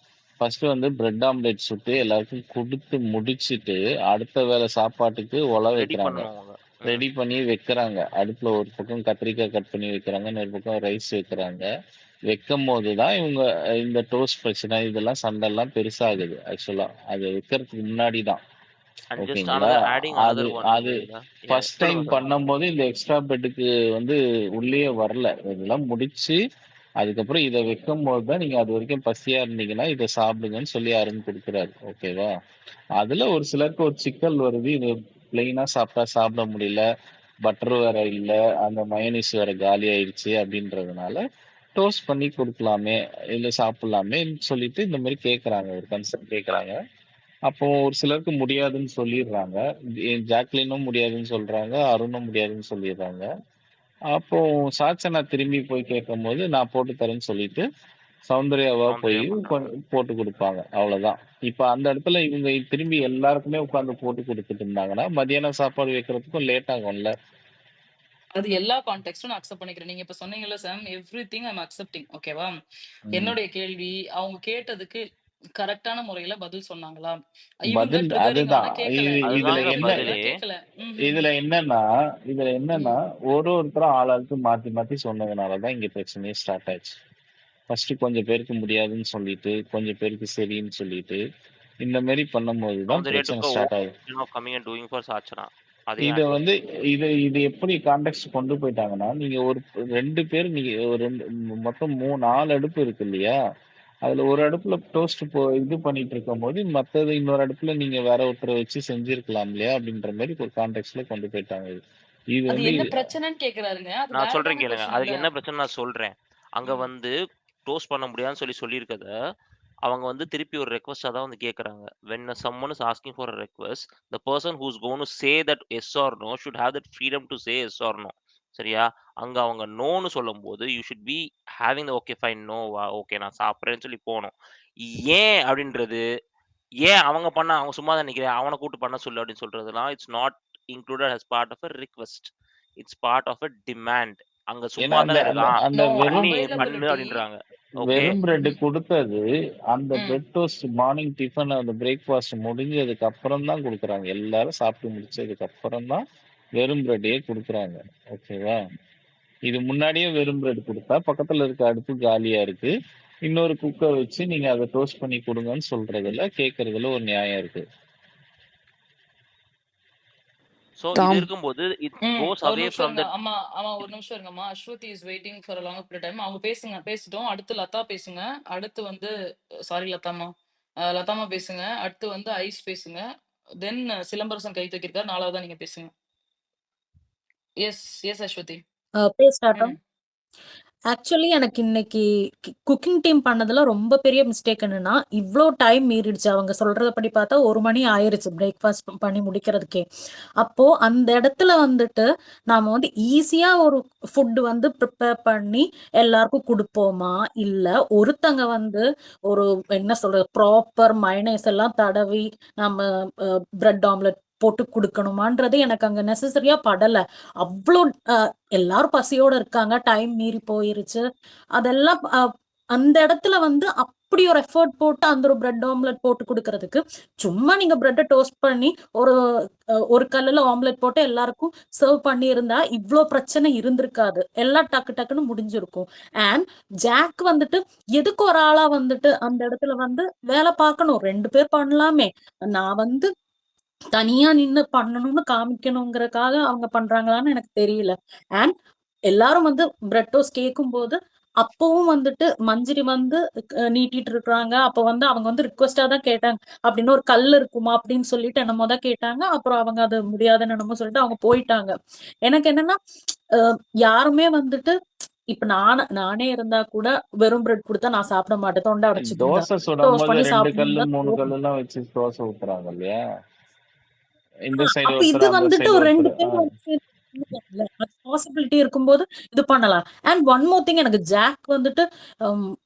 ஃபர்ஸ்ட் வந்து பிரெட் ஆம்லெட் சுட்டு எல்லாருக்கும் குடுத்து முடிச்சிட்டு, அடுத்த வேளை சாப்பாட்டுக்கு ஒல ரெடி வைக்கிறாங்க. பண்ணணும் அவங்க. ரெடி பண்ணி வைக்கிறாங்க. அடுப்புல ஒரு பக்கம் கத்திரிக்காய் கட் பண்ணி வைக்கிறாங்க, இன்னொரு பக்கம் ரைஸ் வைக்கிறாங்க. வைக்கும்போது தான் இவங்க இந்த டோஸ்ட் பிரச்சனை இதெல்லாம் சண்டைலாம் பெருசாகுது ஆக்சுவலா. அது வைக்கிறதுக்கு முன்னாடி தான். அண்ட் ஜஸ்ட் ஓகேங்களா? அனதர் ஆடிங் அது அனதர் ஒன் அது இல்லைங்களா? ஃபர்ஸ்ட் டைம் சொல்லுங்க சார். பண்ணும்போது இந்த எக்ஸ்ட்ரா பெட்டுக்கு வந்து உள்ளேயே வரல. இதெல்லாம் முடிச்சு அதுக்கப்புறம் இத வைக்கும்போது தான் நீங்க அது வரைக்கும் பசியா இருந்தீங்கன்னா, இத சாப்பிடுங்கன்னு சொல்லி அருண் குடுக்குறாரு. ஓகேவா? அதுல ஒரு சிலருக்கு ஒரு சிக்கல் வருது. இது பிளெயினா சாப்பிட்டா சாப்பிட முடியல. பட்டர் வேற இல்ல. அந்த மயோனைஸ் வேற காலி ஆயிடுச்சு அப்படின்றதுனால, டோஸ்ட் பண்ணி குடுக்கலாமே, இல்ல சாப்பிடலாமேன்னு சொல்லிட்டு இந்த மாரி கேட்கறாங்க. ஒரு கன்சர்ன் கேட்கறாங்க. அப்போ ஒரு சிலருக்கு முடியாதுன்னு சொல்லிடுறாங்க. ஜாக்லினும் முடியாதுன்னு சொல்றாங்க. அருணும் முடியாதுன்னு சொல்லிடுறாங்க. அப்போ சாச்சனா திரும்பி போய் கேட்கும்போது, நான் போட்டு தரேன்னு சொல்லிட்டு, சௌந்தர்யாவா போய் சௌந்தர்யா பண்றாங்க. போட்டு குடுப்பாங்க. அவ்வளவுதான். இப்ப அந்த இடத்துல இவங்க திரும்பி எல்லாருக்குமே உட்கார்ந்து போட்டு குடுத்துட்டு இருந்தாங்கன்னா, மதியானம் சாப்பாடு வைக்கிறதுக்கும் லேட் ஆகும்ல. அது எல்லா கான்டெக்ஸ்டும் நான் அக்செப்ட் பண்ணிக்கிறேன். நீங்க இப்ப சொன்னீங்கல்ல சாம், எவ்ரிதிங் ஐ அம் அக்செப்டிங். ஓகேவா? ம். என்னுடைய கேள்வி, அவங்க கேட்டதுக்கு கரெக்ட்டான முறையில பதில் சொன்னாங்களா? இவங்க பதில் ட்ரிகரிங் அதுதான். ஆனா கேட்கல. இதுல அதுதாங்க இவங்க என்ன கேட்டதா பதிலே. கேட்கல. இதுல என்னன்னா இதுல என்னன்னா ம். ஒருத்தரும் ஆளாளுக்கு மாத்தி மாத்தி சொன்னதுனாலதான் இங்க பிரச்சனையே ஸ்டார்ட் ஆச்சு. ஃபர்ஸ்ட் கொஞ்சம் பேருக்கு முடியாதுன்னு சொல்லிட்டு, கொஞ்சம் பேருக்கு சரின்னு சொல்லிட்டு, இந்த மாரி பண்ணும்போது தான் சௌந்தர்யா பிரச்சனை took a ஸ்டார்ட் ஆகுது. oath of coming and doing for Sachana. அதே இத வந்து இது எப்படி கான்டெக்ஸ்ட் கொண்டு போயிட்டாங்கன்னா, நீங்க ஒரு 2 பேர் நீங்க ஒரு 2 மொத்தம் 4 அடுப்பு இருக்கு இல்லையா? அதுல ஒரு அடுப்புல டோஸ்ட் இது பண்ணிட்டு இருக்கும்போது, மத்தது இன்னொரு அடுப்புல நீங்க வேற ஒருத்தர வச்சு செஞ்சிருக்கலாம் இல்லையா? அப்படின்ற மாரி ஒரு கான்டெக்ஸ்ட்ல கொண்டு போயிட்டாங்க இது. இது அது வந்து என்ன பிரச்சனைன்னு கேக்குறாருங்க. அது நான் சொல்றேன் வேலிடான கேளுங்க. கொஸ்டின் இல்ல. அதுக்கு என்ன பிரச்சனை நான் சொல்றேன். அங்க ம். வந்து டோஸ்ட் பண்ண முடியாதுன்னு சொல்லியிருக்கத, அவங்க வந்து திருப்பி ஒரு ரெக்வெஸ்ட்டா தான் வந்து கேட்கறாங்க. When someone is asking for a request, the person who's going to say that yes or no should have that freedom to say yes or no. சரியா? அங்க அவங்க நோன்னு சொல்லும்போது, you should be having the okay fine நோவா okay நான் சாப்பிடுறேன்னு சொல்லி போணும். ஏன் அப்படின்றது, ஏன் அவங்க பண்ணா அவங்க சும்மா தான் நிக்கிறேன். அவன கூப்பிட்டு பண்ண சொல்லு அப்படின்னு சொல்றதெல்லாம், it's not included as part of a request. It's part of a demand. அங்க ஏன்னா சும்மா அந்த தானே அந்த இருக்கான். அந்த நோ வெறும் பண்ணு அவைலபிலிட்டி. அப்படின்றாங்க. ஓகே. வெறும் பிரெட் ம். குடுத்தது, அந்த ம். பிரெட் டோஸ்ட் மார்னிங் டிஃபன் அந்த பிரேக்ஃபாஸ்ட் முடிஞ்சதுக்கு அப்புறம் தான் குடுக்குறாங்க. எல்லாரும் சாப்பிட்டு முடிச்சதுக்கு அப்புறம் தான் வெறும் பிரெட்டே குடுக்குறாங்க. ஓகேவா? இது முன்னாடியே வெறும் பிரெட் குடுத்தா, பக்கத்துல இருக்க அடுப்பு காலியா இருக்கு. இன்னொரு குக்கர் வச்சு நீங்க அத டோஸ்ட் பண்ணி குடுங்கன்னு சொல்றதுல, கேட்கறதுல ஒரு நியாயம் இருக்கு. சோ இது டாம் இருக்கும்போது இட் ம். கோஸ் ஒரு அவே நிமிஷம் ஃப்ரம் இருங்க. தட். ஆமா, ஆமா ஒரு நிமிஷம் இருங்கம்மா. Aswathi is waiting for a long period time. அவங்க பேசுங்க. பேசிட்டோம். அடுத்து லதா பேசுங்க. அடுத்து வந்து சாரி லதாம்மா. லதாம்மா பேசுங்க. அடுத்து வந்து ஐஸ் பேசுங்க. தென் சிலம்பரசன் கை தூக்கியிருக்காரு. 4வதா நீங்க பேசுங்க. Yes, yes Aswathi. பேஸ்டாட்டா? ம். ஆக்சுவலி எனக்கு இன்னைக்கு குக்கிங் டீம் பண்ணதுல ரொம்ப பெரிய மிஸ்டேக் என்னன்னா, இவ்ளோ டைம் மீறிடுச்சு. அவங்க சொல்றதபடி பார்த்தா 1 மணி ஆயிருச்சு பிரேக்ஃபாஸ்ட் பண்ணி முடிக்கிறதுக்கே. அப்போ அந்த இடத்துல வந்துட்டு, நாம வந்து ஈஸியா ஒரு ஃபுட் வந்து ப்ரிப்பேர் பண்ணி எல்லாருக்கும் குடுப்போமா? இல்ல ஒருத்தங்க வந்து ஒரு என்ன சொல்றது? ப்ராப்பர் மயனீஸ் எல்லாம் தடவி, நம்ம பிரெட் ஆம்லெட் போட்டு குடுக்கணுமான்றது எனக்கு அங்க நெசசரியா படல. அவ்ளோ அ எல்லாரும் பசியோட இருக்காங்க. டைம் மீறி போயிருச்சு. அதெல்லாம் அந்த இடத்துல வந்து அப்படி ஒரு எஃபோர்ட் போட்டு அந்த ஒரு பிரெட் ஆம்லெட் போட்டு குடுக்கறதுக்கு, சும்மா நீங்க பிரெட்ட டோஸ்ட் பண்ணி ஒரு ஒரு கல்லுல ஆம்லெட் போட்டு எல்லாருக்கும் சர்வ் பண்ணியிருந்தா, இவ்ளோ பிரச்சனை இருந்திருக்காது. எல்லாம் டக்கு டக்குன்னு முடிஞ்சிருக்கும். அண்ட் ஜாக் வந்துட்டு எதுக்கு ஒரு ஆளா வந்துட்டு அந்த இடத்துல வந்து வேலை பார்க்கணும். 2 பேர் பண்ணலாமே. நான் வந்து தனியா நின்னு பண்ணணும்னு காமிக்கணுங்கிறதுக்காக அவங்க பண்றாங்களான்னு எனக்கு தெரியல. அண்ட் எல்லாரும் வந்து பிரெட் டோஸ்ட் கேட்கும்போது, அப்பவும் வந்துட்டு மஞ்சரி வந்து நீட்டிட்டு இருக்காங்க. அப்ப வந்து அவங்க வந்து ரிக்வெஸ்ட்டா தான் கேட்டாங்க. அப்படின்னு ஒரு கல் இருக்குமா? அப்படின்னு சொல்லிட்டு என்னமோ தான் கேட்டாங்க. அப்புறம் அவங்க அது முடியாதுன்னு என்னமோ சொல்லிட்டு அவங்க போயிட்டாங்க. எனக்கு என்னன்னா, அ யாருமே வந்துட்டு இப்ப நானே இருந்தா கூட வெறும் பிரெட் குடுத்தா நான் சாப்பிட மாட்டேன். தொண்டை அடைச்சுக்கும் தான். தோசை டோஸ்ட் சுடும்போது பண்ணி 2 கல்லு, சாப்பிடணும்னு தான் 3 தோணும். கல்லுலாம் வச்சு தோசை ஊத்துறாங்க இல்லையா? இந்த சைடு அப்ப இது ஒருத்தர், அந்த வந்துட்டு சைடு ஒரு 2 ஒருத்தர். பேர் வந்து சேர்ந்து பண்ணலாம்ல. அது பாசிபிலிட்டி இருக்கும்போது இது பண்ணலாம். அண்ட் ஒன் மோர் திங் எனக்கு ஜாக் வந்துட்டு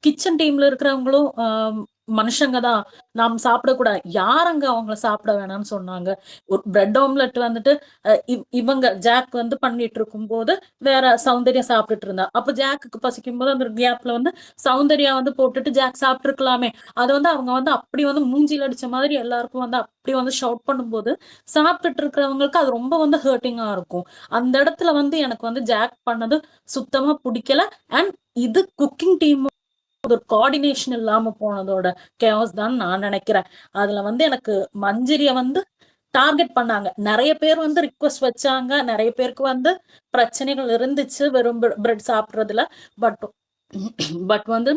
கிச்சன் டீம்ல இருக்கிறவங்களும் மனுஷங்க தான். நாம் சாப்பிடக்கூடாது. யார் அங்க அவங்கள சாப்பிட வேணாம்னு சொன்னாங்க? ஒரு பிரெட் ஆம்லெட் வந்துட்டு இவங்க ஜாக் வந்து பண்ணிட்டு இருக்கும்போது வேற சௌந்தர்யா சாப்பிட்டுட்டு இருந்தா. அப்ப ஜாக்குக்கு பசிக்கும்போது அந்த கேப்ல வந்து சௌந்தர்யா வந்து போட்டுட்டு ஜாக் சாப்பிட்டுருக்கலாமே. அது வந்து அவங்க வந்து அப்படி வந்து மூஞ்சில அடிச்ச மாதிரி எல்லாருக்கும் வந்து அப்படி வந்து ஷவுட் பண்ணும்போது சாப்பிட்டுட்டு இருக்கிறவங்களுக்கு அது ரொம்ப வந்து ஹர்ட்டிங்கா இருக்கும். அந்த இடத்துல வந்து எனக்கு வந்து ஜாக் பண்ணது சுத்தமா பிடிக்கல. அண்ட் இது குக்கிங் டீம் ஒரு கோஆர்டினேஷன் இல்லாம போனதோட கேஸ் தான் நான் நினைக்கிறேன். அதுல வந்து எனக்கு மஞ்சரிய வந்து டார்கெட் பண்ணாங்க. நிறைய பேர் வந்து ரிக்வெஸ்ட் வச்சாங்க. நிறைய பேருக்கு வந்து பிரச்சனைகள் இருந்துச்சு வெறும் பிரெட் சாப்பிடுறதுல. பட் பட் வந்து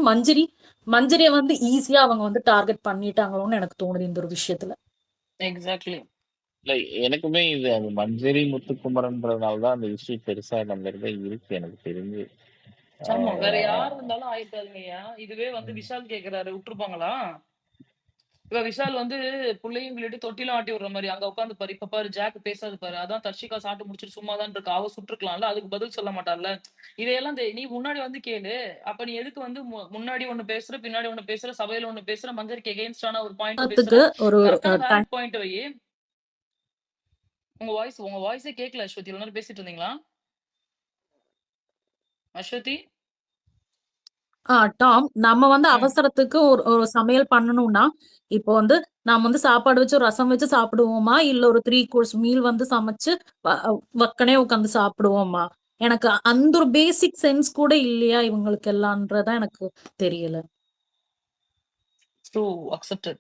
மஞ்சரிய வந்து ஈஸியா அவங்க வந்து டார்கெட் பண்ணிட்டாங்களோன்னு எனக்கு தோணுது இந்த ஒரு விஷயத்துல. எக்ஸாக்ட்லி. இல்ல, எனக்குமே இது அந்த மஞ்சரி முத்துக்குமரன்றதுனால தான் அந்த இஷ்யூ பெருசா நம்ம கிட்ட இருக்கு எனக்கு தெரிஞ்சு. ஆமா. வேற யார் ஆஹ் இருந்தாலும் ஆயிட்டாருங்கய்யா. இதுவே வந்து விஷால் கேக்குறாரு. விட்டுருப்பாங்களா? இப்ப விஷால் வந்து புள்ளையும் விட்டுட்டு தொட்டிலும் ஆட்டி விடுற மாரி அங்க உட்காந்து பாரு. இப்ப பாரு ஜாக் பேசாது பாரு. அதான் தர்ஷிகா சாப்பிட்டு முடிச்சுட்டு சும்மா தான் இருக்கா. அவ சுட்டுருக்கலாம்ல. அதுக்கு பதில் சொல்ல மாட்டாள்ல. இதையெல்லாம் நீ முன்னாடி வந்து கேளு. அப்ப நீ எதுக்கு வந்து முன்னாடி ஒண்ணு பேசுற, பின்னாடி ஒண்ணு பேசுற, சபையில ஒண்ணு பேசுற, மஞ்சரிக்கு எகெயின்ஸ்டான ஒரு பாயிண்ட் பேசுற. ஒரு கரெக்டான டைம் வேலிட் பாயிண்ட் வை. உங்க வாய்ஸே கேட்கல அஸ்வதி. இவ்வளவு நேரம் பேசிட்டு இருந்தீங்களா? அஸ்வதி? டாம் நம்ம வந்து ம். அவசரத்துக்கு ஒரு ஒரு சமையல் பண்ணணும்னா, இப்போ வந்து நாம வந்து சாப்பாடு வச்சு ஒரு ரசம் வச்சு சாப்பிடுவோமா? இல்ல ஒரு 3 கோர்ஸ் மீல் வந்து சமைச்சு வக்கனே உட்காந்து சாப்பிடுவோமா? எனக்கு அந்த ஒரு பேசிக் சென்ஸ் கூட இல்லையா இவங்களுக்கு எல்லாம்ன்றதான் எனக்கு தெரியல. True. Accepted.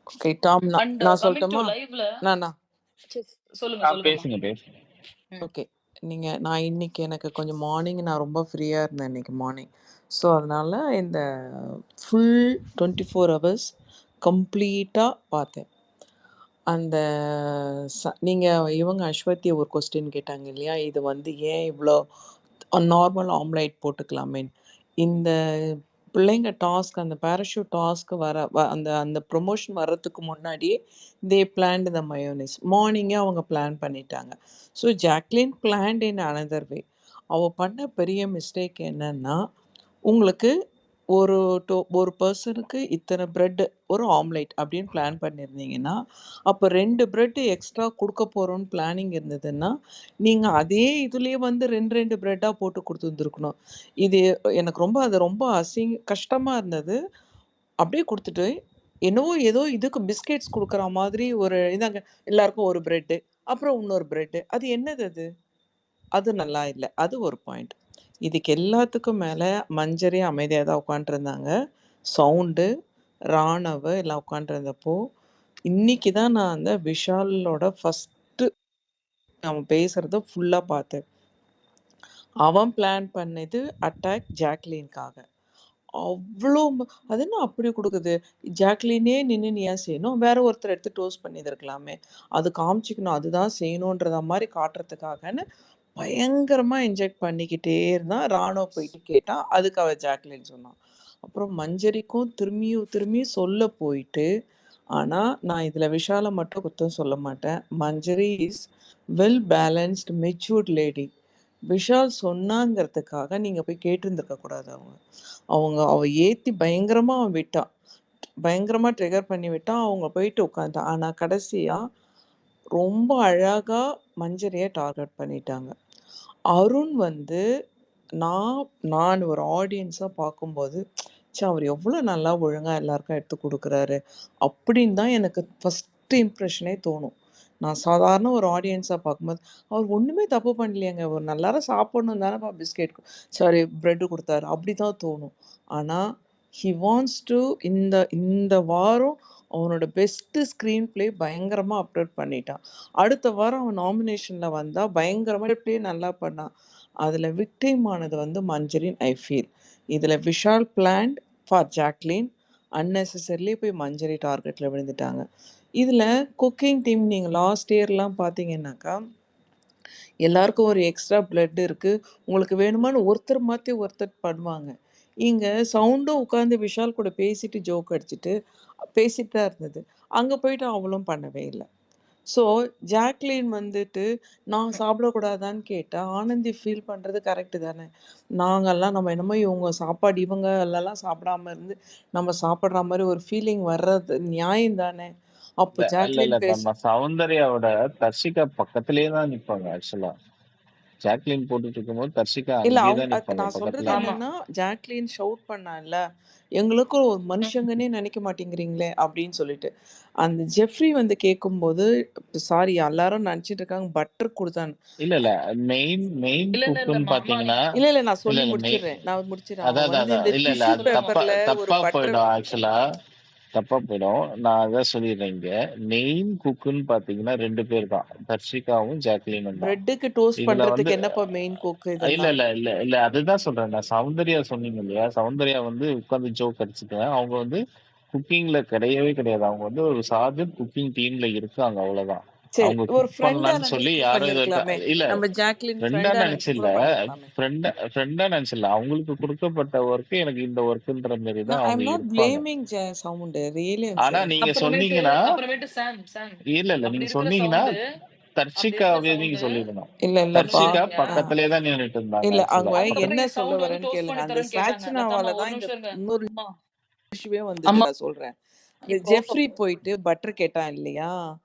Okay Tom and நான் கமிங் டு சொல்லட்டுமா? லைவ்ல நானா சொல்லுங்கம்மா. பேசுங்க பேசுங்க. ம். ஓகே. நான் இன்னைக்கு எனக்கு கொஞ்சம் மார்னிங் நான் ரொம்ப ஃப்ரீயா இருந்தேன் இன்னைக்கு மார்னிங். ஸோ, அதனால இந்த ஃபுல் 24 ஹவர்ஸ் கம்ப்ளீட்டா பார்த்தேன். அந்த நீங்க இவங்க அஸ்வதி ஒரு கொஸ்டின் கேட்டாங்க இல்லையா? இது வந்து ஏன் இவ்ளோ நார்மல் ஆம்லேட் போட்டுக்கலாமேன்னு. இந்த பிள்ளைங்க டாஸ்க் அந்த பேராசூட் டாஸ்க் அந்த அந்த ப்ரொமோஷன் வர்றதுக்கு முன்னாடியே தே பிளான்ட் த மயோனைஸ். மார்னிங்கே அவங்க பிளான் பண்ணிட்டாங்க. So Jacqueline plant in another way. அவ பண்ண பெரிய மிஸ்டேக் என்னன்னா, உங்களுக்கு ஒரு பர்சனுக்கு இத்தனை பிரெட் ஒரு ஆம்லேட் அப்படின்னு பிளான் பண்ணியிருந்தீங்கன்னா, அப்போ 2 பிரெட் எக்ஸ்ட்ரா கொடுக்க போறோம்னு பிளானிங் இருந்ததுன்னா, நீங்க அதே இதுலயே வந்து 2 பிரெட்டா போட்டு கொடுத்துருந்துருக்கணும். இது எனக்கு அது ரொம்ப கஷ்டமா இருந்தது. அப்படியே கொடுத்துட்டு, ஏதோ இதுக்கு பிஸ்கெட்ஸ் கொடுக்குற மாதிரி இந்தாங்க எல்லாருக்கும் ஒரு பிரெட், அப்புறம் இன்னொரு பிரெட். அது என்னது அது? அது நல்லா இல்ல. அது ஒரு பாயிண்ட். இதுக்கு எல்லாத்துக்கும் மேல மஞ்சரி அமைதியா தான் உட்காந்துருந்தாங்க. சவுண்டு, ராணவ் எல்லாம் உட்காந்துருந்தப்போ, இன்னைக்கு தான் நான் அந்த விஷாலோட ஃபர்ஸ்ட்டு அவன் பேசுறத ஃபுல்லா பார்த்தேன். அவன் பிளான் பண்ணது அட்டாக் ஜாக்லின்காக. அவ்ளோ அது என்ன அப்படி கொடுக்குது? ஜாக்லினே நின்னு நீ ஏன் செய்யணும்? வேற ஒருத்தர் எடுத்து டோஸ்ட் பண்ணியிருக்கலாமே. அது காமிச்சுக்கணும். அதுதான் செய்யணுன்றத மாரி காட்டுறதுக்காகன்னு பயங்கரமா இன்ஜெக்ட் பண்ணிக்கிட்டே இருந்தான். ராணுவ போயிட்டு கேட்டான். அதுக்கு அவ ஜாக்லின் சொன்னான். அப்புறம் மஞ்சரிக்கும் திரும்பியும் சொல்ல போயிட்டு, ஆனா நான் இதுல விஷால மட்டும் குத்தம் சொல்ல மாட்டேன். Manjari is well balanced matured lady. Vishal சொன்னாங்கிறதுக்காக நீங்க போய் கேட்டிருந்திருக்க கூடாது அவ ஏத்தி பயங்கரமா அவன் விட்டான். பயங்கரமா ட்ரிகர் பண்ணி விட்டான். அவங்க போயிட்டு உட்காந்துட்டான். ஆனா கடைசியா ரொம்ப அழகா மஞ்சரியை டார்கெட் பண்ணிட்டாங்க. அருண் வந்து நான் ஒரு ஆடியன்ஸா பார்க்கும்போது, அவர் எவ்வளோ நல்லா ஒழுங்கா எல்லாருக்கும் எடுத்து கொடுக்குறாரு அப்படின்னு தான் எனக்கு ஃபர்ஸ்ட் இம்ப்ரெஷனே தோணும். நான் சாதாரண ஒரு ஆடியன்ஸா பார்க்கும்போது, அவர் ஒண்ணுமே தப்பு பண்ணலையேங்க. ஒரு நல்லாரும் சாப்பிடணும் தானேப்பா பிஸ்கெட் பிரெட் கொடுத்தாரு. அப்படிதான் தோணும். ஆனா ஹி வாண்ட்ஸ் டு இந்த வாரம் அவனோட பெஸ்ட் ஸ்க்ரீன் பிளே பயங்கரமா அப்லோட் பண்ணிட்டான். அடுத்த வாரம் அவன் நாமினேஷன்ல வந்தா பயங்கரமா பிளே நல்லா பண்ணான். அதுல விக்டிம் ஆனது வந்து மஞ்சரின் ஐ ஃபீல். இதுல Vishal plant for Jacqueline unnecessarily போய் மஞ்சரி டார்கெட்ல விழுந்துட்டாங்க. இதுல குக்கிங் டீம் நீங்க லாஸ்ட் இயர்லாம் பார்த்தீங்கன்னாக்கா, எல்லாருக்கும் ஒரு எக்ஸ்ட்ரா பிளட் இருக்கு. உங்களுக்கு வேணுமான்னு ஒருத்தர் மாத்தி ஒருத்தர் பண்ணுவாங்க. இங்க சவுண்டும் உட்காந்து விஷால் கூட பேசிட்டு ஜோக் அடிச்சுட்டு பேசிட்டு தான் இருந்தது. அங்க போயிட்டு அவளும் பண்ணவே இல்ல. ஸோ ஜாக்லின் வந்துட்டு நான் சாப்பிடக்கூடாதான்னு கேட்டா, ஆனந்தி ஃபீல் பண்றது கரெக்ட் தானே. நம்ம என்னமோ இவங்க சாப்பாடு இவங்க எல்லாம் சாப்பிடாம இருந்து நம்ம சாப்பிடுற மாதிரி ஒரு ஃபீலிங் வர்றது நியாயம் தானே. அப்போ இல்ல ஜாக்லின் நம்ம சௌந்தர்யாவோட தர்ஷிகா பக்கத்திலேயே தான் நிப்பாங்க ஆக்சுவலா. ஜாக்லின் போட்டுட்டு இருக்கும்போது தர்ஷிகா இல்ல அங்கேயே தான் நிப்பாங்க நான் சொல்றது பக்கத்துல. ஆமா. என்னன்னா, ஜாக்லின் ஷவுட் பண்ணான்ல, எங்களுக்கும் ஒரு மனுஷங்கன்னே நினைக்க மாட்டேங்கிறீங்களே அப்படின்னு சொல்லிட்டு. அந்த ஜெஃப்ரி வந்து கேட்கும்போது, சாரி எல்லாரும் நினைச்சிட்டு இருக்காங்க பட்டர் கொடுத்தான்னு. இல்ல மெயின் இல்ல குக்குன்னு அம்மா பாத்தீங்கன்னா இல்ல நான் சொல்லி இல்ல முடிச்சிடுறேன். அவன் அதான் வந்து இந்த இல்ல டிஷ்யூ அது சொல்லுங்கம்மா. தப்பா பேப்பர்ல ஒரு தப்பா பட்டர் போயிடும் ஆக்சுவலா. தப்பா போயிடும். நான் அதான் சொல்லிடுறேன் இங்க. மெயின் குக்குன்னு பாத்தீங்கன்னா 2 பேர் தான். தர்ஷிகாவும் ஜாக்லினும் தான். பிரெட்டுக்கு டோஸ்ட் இதுல வந்து பண்றதுக்கு என்னப்பா மெயின் குக் இதெல்லாம்? இல்ல அதுதான் சொல்றேன். நான் சௌந்தர்யா சொன்னீங்க இல்லையா? சௌந்தர்யா வந்து உட்கார்ந்து ஜோக் அடிச்சுக்குவேன். அவங்க வந்து குக்கிங்ல கிடையவே கிடையாது. அவங்க வந்து ஒரு சார்ஜர் குக்கிங் டீம்ல இருக்காங்க அவ்வளவுதான். சரி, அவங்க ஒரு குக் ஃப்ரெண்டா பண்ணலாம்னு சொல்லி நினைச்சு யாரும் இது வரைக்கும் பண்ணிருக்கலாமே. இல்ல நம்ம ஜாக்லின் ஃப்ரெண்டா ஃப்ரெண்டா நினைச்சு நினைச்சில்ல. கூட பண்ணிருக்கலாமே. ஃப்ரெண்டா நினைச்சில்ல. அவங்களுக்கு கொடுக்கப்பட்ட ஒர்க் எனக்கு இந்த ஒர்க்ன்ற மாதிரி தான் ஐ அவங்க எம் நாட் இருப்பாங்க. பிளேமிங் சவுண்ட் ரியலி ஆனா நீங்க சொன்னீங்கன்னா அப்புறமேட்டு சாம் இல்ல அப்படி நீங்க இருக்கிற சொன்னீங்கன்னா சவுண்டு அப்படி இருக்கிற தர்ஷிகாவே நீங்க சவுண்டு சொல்லிடணும். இல்ல ஒரு இல்லப்பா. தர்ஷிகா நிமிஷம் இருங்க. பக்கத்திலே தான் நின்னுட்டு இருந்தாங்க இல்ல ஆக்சுவலா. அவங்க அப்புறமே என்ன சொல்ல சவுண்ட் வந்து வரேன்னு டோஸ்ட் கேளுங்க. பண்ணி அந்த தரேன்னு கேட்டாங்க. லதாம்மா சாச்சினாவால ஒரு தான் இந்த நிமிஷம் இருங்க. இன்னொரு அம்மா இஷ்யூவே வந்தது. அம்மா நான் சொல்றேன். இந்த இப்போ ஜெஃப்ரி போயிட்டு பட்டர் கேட்டான் இல்லையா?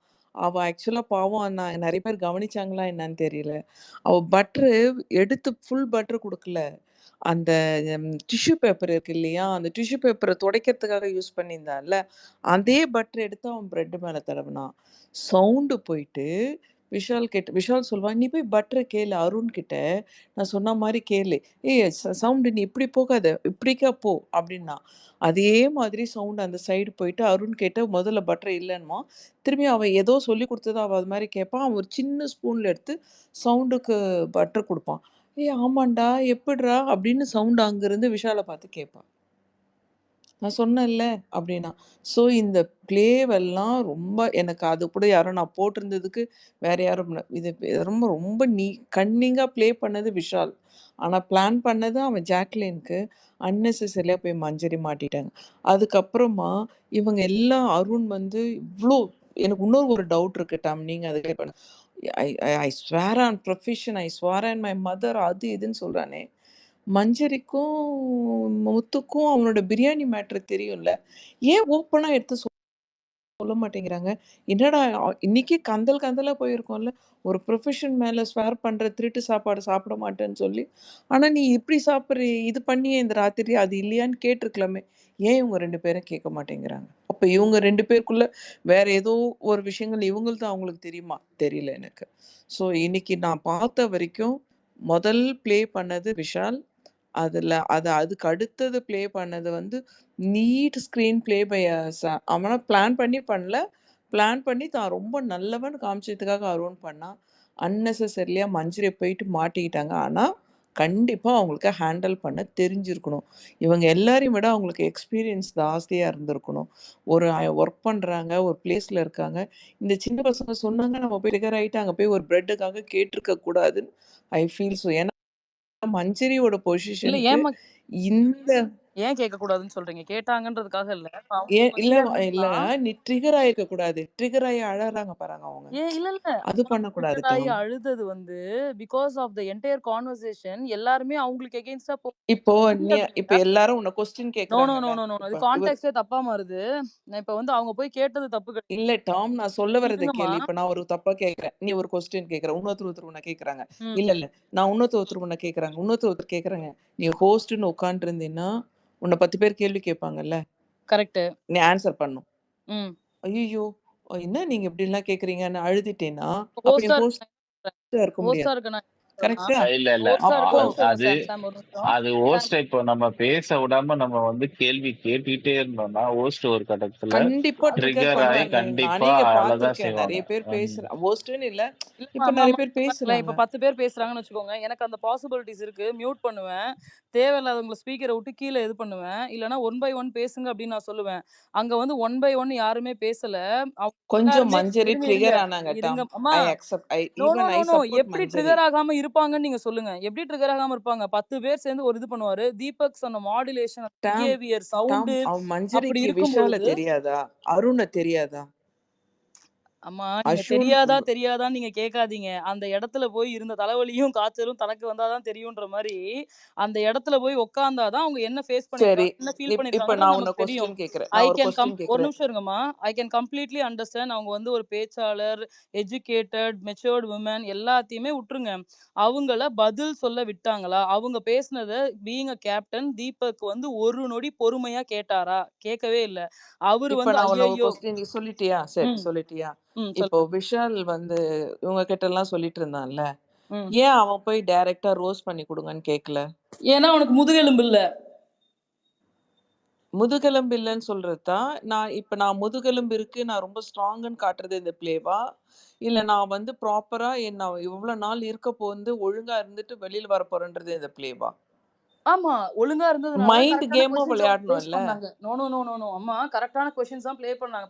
அவ ஆக்சுவலா பாவம் நான் நிறைய பேர் கவனிச்சாங்களா என்னன்னு தெரியல. அவ பட்டரு எடுத்து ஃபுல் பட்டர் கொடுக்கல. அந்த டிஷ்யூ பேப்பர் இருக்கு இல்லையா? அந்த டிஷ்யூ பேப்பரை துடைக்கிறதுக்காக யூஸ் பண்ணியிருந்தான்ல, அதே பட்டர் எடுத்து அவன் பிரெட் மேல தடவினான். சவுண்டு போயிட்டு விஷால் சொல்லுவான், "நீ போய் பட்டர கேளு அருண் கிட்ட. நான் சொன்ன மாரி கேளு. ஏய் சவுண்டு நீ இப்படி போகாத. இப்படிக்கா போ" அப்படின்னா. அதே மாதிரி சவுண்ட் அந்த சைடு போயிட்டு அருண் கிட்ட முதல்ல பட்டர் இல்லன்னுவான். திரும்பி அவன் ஏதோ சொல்லிக் குடுத்தத அவ அது மாரி கேட்பான். அவன் ஒரு சின்ன ஸ்பூன்ல எடுத்து சவுண்டுக்கு பட்டர் குடுப்பான். "ஏய் ஆமான்டா, எப்புட்றா?" அப்படின்னு சவுண்ட் அங்கருந்து விஷால பார்த்து கேட்பான். நான் சொன்னேன்ல அப்படின்னா. ஸோ இந்த ப்ளேவெல்லாம் ரொம்ப எனக்கு அது கூட யாரோ நான் போட்டிருந்ததுக்கு வேற யாரும் இது ரொம்ப ரொம்ப கன்னிங்கா ப்ளே பண்ணது விஷால். ஆனா பிளான் பண்ணது அவன் ஜாக்லினுக்கு. அன்னெசசரியா போய் மஞ்சரி மாட்டிட்டாங்க. அதுக்கப்புறமா இவங்க எல்லாம் அருண் வந்து இவ்ளோ எனக்கு இன்னொரு ஒரு டவுட் இருக்கு டாம். நீங்க அத கிளியர் பண்ணு. I I I swear on profession, I swear on my mother அது இதுன்னு சொல்றானே. மஞ்சரிக்கும், முத்துக்கும் அவனோட பிரியாணி மேட்டர் தெரியும்ல. ஏன் ஓப்பனா எடுத்து சொல்ல மாட்டேங்கிறாங்க? என்னடா இன்னைக்கே கந்தல் கந்தலா போயிருக்கோம்ல. ஒரு ப்ரொஃபஷன் மேல ஸ்வேர் பண்ற திருட்டு சாப்பாடு சாப்பிட மாட்டேன்னு சொல்லி. ஆனா நீ இப்படி சாப்பிடுறியே, இது பண்ணியே இந்த ராத்திரி அது இல்லையான்னு கேட்டுருக்கலாமே. ஏன் இவங்க 2 பேரும் கேட்க மாட்டேங்கிறாங்க? அப்ப இவங்க 2 பேருக்குள்ள வேற ஏதோ ஒரு விஷயங்கள் இவங்கள்து அவங்களுக்கு தெரியுமா? தெரியல எனக்கு. ஸோ இன்னைக்கு நான் பார்த்த வரைக்கும் முதல் ப்ளே பண்ணது விஷால். அதுக்கு அடுத்தது ப்ளே பண்ணது வந்து நீட் ஸ்க்ரீன் ப்ளே பை அவனா பிளான் பண்ணி பண்ணல. பிளான் பண்ணி தான் ரொம்ப நல்லவன்னு காமிச்சதுக்காக அருண் பண்ணான். அன்னெசசரிலியா மஞ்சரி போயிட்டு மாட்டிக்கிட்டாங்க. ஆனா, கண்டிப்பா அவங்களுக்கு ஹேண்டில் பண்ண தெரிஞ்சிருக்கணும். இவங்க எல்லாரையும் விட அவங்களுக்கு எக்ஸ்பீரியன்ஸ் ஜாஸ்தியா இருந்திருக்கணும். ஒரு ஒர்க் பண்றாங்க, ஒரு பிளேஸ்ல இருக்காங்க. இந்த சின்ன பசங்க சொன்னாங்க, நம்ம போய் ட்ரிகர் ஆயிட்டு அங்க போய் ஒரு பிரெட்டுக்காக கேட்டுருக்க கூடாதுன்னு ஐ ஃபீல் ஸோ. ஏன்னா மஞ்சரியோட இல்ல பொசிஷனுக்கு ஏம்மா இந்த ஏன் கேட்கக்கூடாதுன்னு சொல்றீங்க? கேட்டாங்கன்றதுக்காக இல்ல. இப்ப ஏன் அவங்க இல்ல ஃப்ரீயா இல்ல இருந்திருந்தா நீ ட்ரிகர் ஆயிருக்க கூடாது. ட்ரிகர் ஆயி அழறாங்க பாருங்க அவங்க. இல்ல. அது அம்மா பண்ணக்கூடாது ட்ரிகர் ஆயி டாம். அழுதது வந்து because of the entire conversation எல்லாருமே அவங்களுக்கு எகெயின்ஸ்டா இப்போ இப்ப புரியாதுங்க. எல்லாரும் உன்ன கொஸ்டின் நோ, நோ, கேக்குறாங்கல்ல. No, no, no. இது இப்ப இவர் கான்டெக்ஸ்ட்டே தப்பா மாறுது. இப்ப வந்து அவங்க போய் கேட்டது தப்பு கிடையாது. இல்ல டாம் நான் சொல்ல வர்றத இருங்கம்மா. கேளு. இப்ப நான் ஒரு தப்பா கேட்கிறேன். நீ ஒரு கொஸ்டின் கேட்கிற. ஒருத்தர் உன்ன கேட்கறாங்க. ம். இல்ல. நான் ஒருத்தர் உன்ன கேட்கறாங்க. ஒருத்தர் கேட்கறாங்க. நீ ஹோஸ்ட்ன்னு உட்கார்ந்திருந்தீன்னா, உன்ன 10 பேர் கேள்வி கேட்பாங்கல்ல. கரெக்ட். நீ ஆன்சர் பண்ணணும். ம். ஐய்யய்யோ! என்ன நீங்க இப்படிலாம் கேட்கறீங்கன்னு அழுதுட்டேன்னா, அப்ப நீ ஹோஸ்டா ஹோஸ்ட்டா இருக்க முடியாது. இருக்க நான் கரெக்ட்டா? இல்ல. ஹோஸ்டா அப்போ இருக்க அது சாம் ஒரு நிமிஷம். அது ஹோஸ்ட இப்போ நம்ம பேச விடாம நம்ம வந்து கேள்வி கேட்டுக்கிட்டே இருந்தோம்னா, ஹோஸ்ட் ஒரு கட்டத்துல கண்டிப்பா ட்ரிகர் ட்ரிகர் ஆயி பண்றாங்க. கண்டிப்பா நானே இங்க அழதான் பார்த்துருக்கேன். செய்வாங்க. நெறைய பேர் ஹோஸ்ட்ன்னு இல்ல. இல்லம்மா, இப்ப அம்மா, நெறைய அம்மா, பேர் இங்க பாருங்களேன். பேசுறாங்க. இப்ப 10 பேர் பேசுறாங்கன்னு வச்சுக்கோங்க. எனக்கு அந்த பாசிபிலிட்டீஸ் இருக்கு. மியூட் பண்ணுவேன். தேவையில்லாதவங்கள ஸ்பீக்கர விட்டு கீழ இது பண்ணுவேன். இல்லன்னா ஒன் பை ஒன் பேசுங்க அப்படின்னு நான் சொல்லுவேன். அங்க வந்து ஒன் பை ஒன் யாருமே பேசல. அவங்க கொஞ்சம் எல்லாருமே மஞ்சரி இருங்க. ட்ரிகர் ஆனாங்க இருங்க. டாம். அம்மா, I accept. No, no, even no, I know. Support எப்படி மஞ்சரி. ட்ரிகர் ஆகாம இருப்பாங்கன்னு நீங்க சொல்லுங்க. எப்படி ட்ரிகர் ஆகாம இருப்பாங்க? 10 பேர் சேர்ந்து ஒரு இது பண்ணுவாரு. தீபக் சொன்ன modulation, Tom behaviour, Tom sound அவன் அப்படி மஞ்சரிக்கு இருக்கும் விஷால பொழுது தெரியாதா? அருண தெரியாதா? அம்மா, நீங்க அஷோன் தெரியாதான்னு நீங்க கேட்காதீங்க. அந்த இடத்துல போய் இருந்த தலைவலியும், காய்ச்சலும் தனக்கு வந்தா தான் தெரியுன்ற மாரி, அந்த இடத்துல போய் உட்கார்ந்தா தான் அவங்க என்ன ஃபேஸ் சரி. பண்ணியிருக்காங்க, என்ன ஃபீல் இப்ப பண்ணியிருக்காங்கன்றது நான் உன்ன நமக்கு தெரியும். கொஸ்டின் கேட்கிறேன். நான் ஒரு கொஸ்டின் ஒரு கேட்கிறேன். நிமிஷம் இருங்கம்மா. I can completely understand. அவங்க வந்து ஒரு பேச்சாளர், எஜுகேட்டட், மெச்சூர்ட் வுமன் எல்லாத்தையுமே விட்டுருங்க. அவங்கள பதில் சொல்ல விட்டாங்களா? அவங்க பேசினத பீயிங் அ கேப்டன் தீபக் வந்து ஒரு நொடி பொறுமையா கேட்டாரா? கேட்கவே இல்ல. அவரு இப்ப வந்து நான் உன்ன ஒரு ஐய்யய்யோ! கொஸ்டின் நீ சொல்லிட்டியா? சரி ம், சொல்லிட்டியா? இப்போ சொல்லுங்க. விஷால் வந்து இவங்க கிட்டலாம் சொல்லிட்டு இருந்தான்ல. ம். ஏன் அவன் போய் டைரக்ட்டா ரோஸ் பண்ணி குடுங்கன்னு கேட்கல? ஏன்னா அவனுக்கு முதுகெலும்பு இல்ல. முதுகெலும்பு இல்லன்னு சொல்றது தான். நான் முதுகெலும்பு இருக்கு, நான் ரொம்ப ஸ்ட்ராங்குன்னு காட்டுறது இந்த பிளேவா? இல்ல நான் வந்து ப்ராப்பரா நான் இவ்ளோ நாள் ஒழுங்கா இருந்துட்டு வெளில வரப்போறேன்றது இந்த பிளேவா? ஆமா. ஒழுங்கா இருந்ததுனால தான் மைண்ட் கரெக்ட்டான கேமும் கொஸ்டின்ஸ் அவங்க பிளேஸ் விளையாடணும்ல. பண்ணாங்க. No, no, no, no, no. அம்மா கரெக்ட்டான கொஸ்டின்ஸ் தான்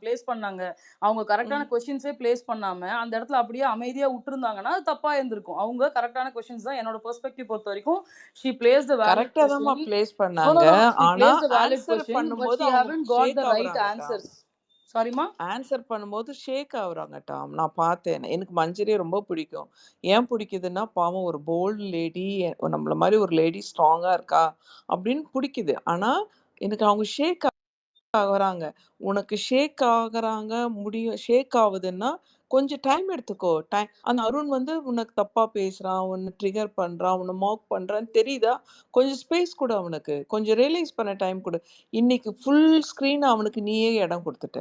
பிளேஸ் பண்ணாங்க. அவங்க கரெக்ட்டான ம். கொஸ்டின்ஸே பிளேஸ் பண்ணாம, அந்த இடத்துல அப்படியே அமைதியா விட்டுருந்தாங்கன்னா, அது தப்பா இருந்திருக்கும். அவங்க கரெக்ட்டான கொஸ்டின்ஸ் தான் என்னோட பெர்ஸ்பெக்டிவ் பொறுத்தவரைக்கும், ஷி பிளேஸ்ட் a valid கரெக்ட்டா தான்மா question. பிளேஸ் நோ, நோ, பண்ணாங்க. நோ. ஷி ஆனா placed a valid answer question, but பண்ணும்போது she அவங்க haven't got shake the right ஆகுறாங்க டாம். answers. சாரிம்மா? ஆன்சர் பண்ணும்போது ஷேக் ஆகுறாங்க டாம். நான் பார்த்தேன். எனக்கு மஞ்சரியை ரொம்ப பிடிக்கும். ஏன் பிடிக்குதுன்னா, பாவம் ஒரு போல்டு லேடி, நம்மள மாரி ஒரு லேடி ஸ்ட்ராங்கா இருக்கா அப்படின்னு பிடிக்குது. ஆனா, எனக்கு அவங்க ஷேக் ஆகுறாங்க. உனக்கு ஷேக் ஆவுதுன்னா, கொஞ்சம் டைம் எடுத்துக்கோ. அந்த அருண் வந்து உனக்கு தப்பா பேசுறான், உன்ன ட்ரிகர் பண்றான், உன்ன மாக் பண்றான்னு தெரியுதா? கொஞ்சம் ஸ்பேஸ் குடு அவனுக்கு. கொஞ்சம் ரியலைஸ் பண்ண டைம் குடு. இன்னைக்கு ஃபுல் ஸ்க்ரீன் அவனுக்கு நீயே இடம் குடுத்துட்ட.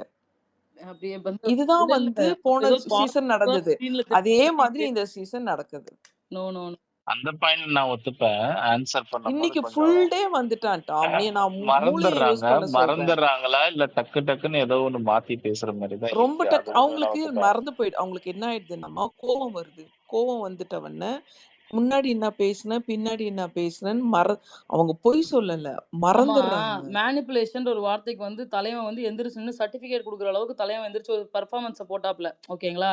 அப்படியே வந்து இதுதான் இல்ல, வந்து இல்ல. போன ஏதோ சீசன் பாசிட்டிவா நடந்தது. ஸ்க்ரீன்ல அதே மாதிரி தெரியுது. இந்த சீசன் நடக்குது. No, no, no. அந்த பாயிண்ட் நான் ஒத்துப்பேன். ஆன்சர் பண்ணும்போது இன்னைக்கு கொஞ்சம் ஃபுல் டே வந்துட்டான் டாம். நீ நான் மூளைய மறந்துடுறாங்க. யூஸ் பண்ண சொல்றேன். மறந்துடுறாங்களா இல்ல டக்கு டக்குன்னு ஏதோ ஒண்ணு மாத்தி பேசுற மாதிரி தான் ரொம்ப இருக்கு. அது ஒண்ணு நான் அவங்களுக்கு ஒத்துப்பேன். மறந்து போயிடு. அவங்களுக்கு என்ன ஆயிடுதுன்னா கோவம் வருது. கோவம் வந்துட்டவன முன்னாடி என்ன பேசுனேன், பின்னாடி என்ன பேசுனேன்னு அவங்க பொய் சொல்லல. ஆமா. மறந்துடுறாங்க. மேனிபுலேஷன்ற ஒரு வார்த்தைக்கு வந்து தலைவன் வந்து எந்திரிச்சு நின்னு சர்டிஃபிகேட் குடுக்குற அளவுக்கு தலைவன் எந்திரிச்சு ஒரு பெர்ஃபார்மன்ஸ போட்டாப்ல. ஓகேங்களா?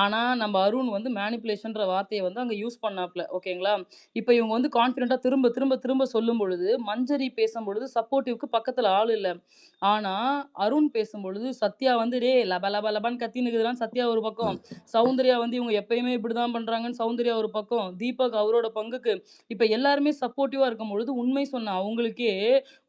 ஆனா நம்ம அருண் வந்து மேனிபுலேஷன்ற வார்த்தைய வந்து அங்க யூஸ் பண்ணாப்ல. ஓகேங்களா? இப்ப இவங்க வந்து கான்ஃபிடென்ட்டா திரும்ப திரும்ப திரும்ப சொல்லும்பொழுது, மஞ்சரி பேசும்பொழுது சப்போர்ட்டிவ்க்கு பக்கத்துல ஆள் இல்ல. ஆனா அருண் பேசும்பொழுது சத்யா வந்து டேய் லப லப லபன்னு கத்தின்னு இருக்குதுடான்னு சத்யா ஒரு பக்கம். சௌந்தர்யா வந்து இவங்க எப்பயுமே இப்படிதான் பண்றாங்கன்னு சௌந்தர்யா ஒரு பக்கம். தீபக் அவரோட பங்குக்கு. இப்ப எல்லாருமே சப்போர்ட்டிவா இருக்கும்பொழுது உண்மை சொன்ன அவங்களுக்கே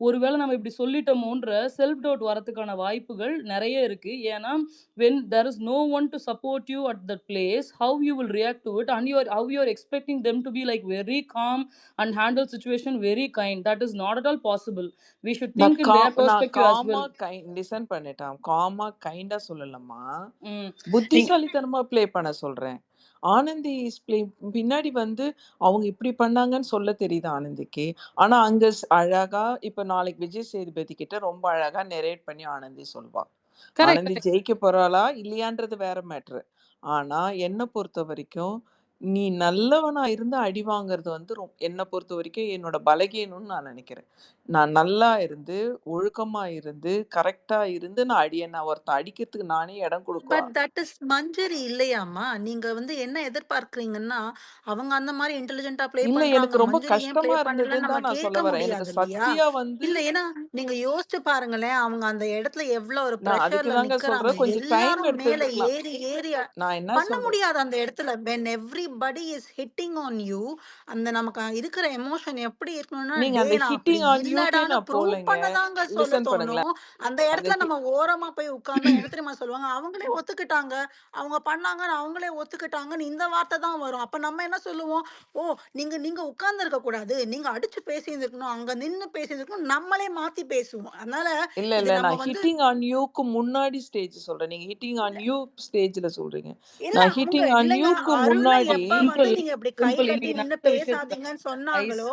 ஒருவேளை நம்ம இப்படி சொல்லிட்டோமோன்ற செல்ஃப் டவுட் வரதுக்கான வாய்ப்புகள் நிறைய இருக்கு. ஏன்னா when there is no one to support you at that place, how you will react to it, and how you are expecting them to be like very calm and handle situation very kind. That is not at all possible. We should think in their நான் perspective as காமா well. Listen பண்ணிட்டேன். காமா கைண்டா சொல்லலம்மா. ம். நீங்க புத்திசாலித்தனமா play பண்ண சொல்றேன். ஆனந்தி பின்னாடி வந்து அவங்க இப்படி பண்ணாங்கன்னு சொல்ல தெரியுது ஆனந்திக்கு. ஆனா அங்க அழகா இப்ப நாளைக்கு விஜய் சேதுபதி கிட்ட ரொம்ப அழகா நெரேட் பண்ணி ஆனந்தி சொல்வா. கரெக்ட் ஆனந்தி ஜெயிக்க போறாளா இல்லையான்றது வேற மேட்ரு. ஆனா என்ன பொறுத்த வரைக்கும் நீ நல்லவனா இருந்து அடி வாங்குறது வந்து என்னை பொறுத்த வரைக்கும் என்னோட பலகீனம்னு நான் நினைக்கிறேன். நான் நல்லா இருந்து ஒழுக்கமா இருந்து கரெக்டா இருந்து நான் ஒருத்தன் அடிக்கிறதுக்கு நானே இடம் பட் கொடுக்கலாம். தட் இஸ் மஞ்சரி இல்லையாம்மா? நீங்க வந்து என்ன எதிர்பார்க்கிறீங்கன்னா, அவங்க அந்த மாரி இன்டெலிஜென்ட்டா ப்ளே இல்ல பண்றாங்க. எனக்கு ரொம்ப மஞ்சரி ஏன் ப்ளே கஷ்டமா பண்ணலன்னு இருந்ததுன்னு நம்ம தான் நான் கேட்க சொல்ல வரேன். எனக்கு முடியாது இல்லையா? சத்யா வந்து இல்ல ஏன்னா, நீங்க யோசிச்சு பாருங்களேன். அவங்க அந்த இடத்துல எவ்வளோ ஒரு நான் அதுக்கு பிரஷர்ல தாங்க நிக்கிறாங்க. சொல்றேன் கொஞ்சம் டைம் எல்லாரும் மேல எடுத்திருந்துக்கலாம். ஏறி ஏறி நான் என்ன பண்ண சொல்றேன் முடியாது அந்த இடத்துல. when everybody is hitting on you, அந்த நமக்கு இருக்கிற எமோஷன் எப்படி இருக்கணும்னா, நீங்க அந்த நான் அப்படி ஹிட்டிங் ஆன் யூக்கே இல்லடான்னு நான் ப்ரூவ் போலங்க. பண்ணதாங்க சொல்ல லிசன் தோணும். பண்ணுங்களேன். அந்த அந்த இடத்துல நம்ம ஓரமா போய் உட்கார்ந்தா என்ன தெரியுமா சொல்லுவாங்க? அவங்களே ஒத்துக்கிட்டாங்க. அவங்க பண்ணாங்கன்னு அவங்களே ஒத்துக்கிட்டாங்கன்னு இந்த வார்த்தை தான் வரும். அப்ப நம்ம என்ன சொல்லுவோம்? ஓ! நீங்க நீங்க உட்கார்ந்திருக்க கூடாது. நீங்க அடிச்சு பேசியிருந்திருக்கணும். அங்க நின்னு பேசியிருந்திருக்கணும். நம்மளே மாத்தி பேசுவோம். அதனால இல்ல இது நம்ம நான் வந்து ஹிட்டிங் ஆன் யூக்கு முன்னாடி ஸ்டேஜ் சொல்றேன். நீங்க ஹிட்டிங் ஆன் யூ ஸ்டேஜ்ல சொல்றீங்க. இல்ல நான் அவங்க ஹிட்டிங் ஆன் இல்லைங்க. யூக்கு அருண முன்னாடி எப்ப வந்து சிம்பிள் நீங்க இப்படி கை சிம்பிள் கட்டி இன்னைக்கு நின்னு நடந்த விஷயத்துல பேசாதீங்கன்னு ஐஸ் சொன்னாங்களோ,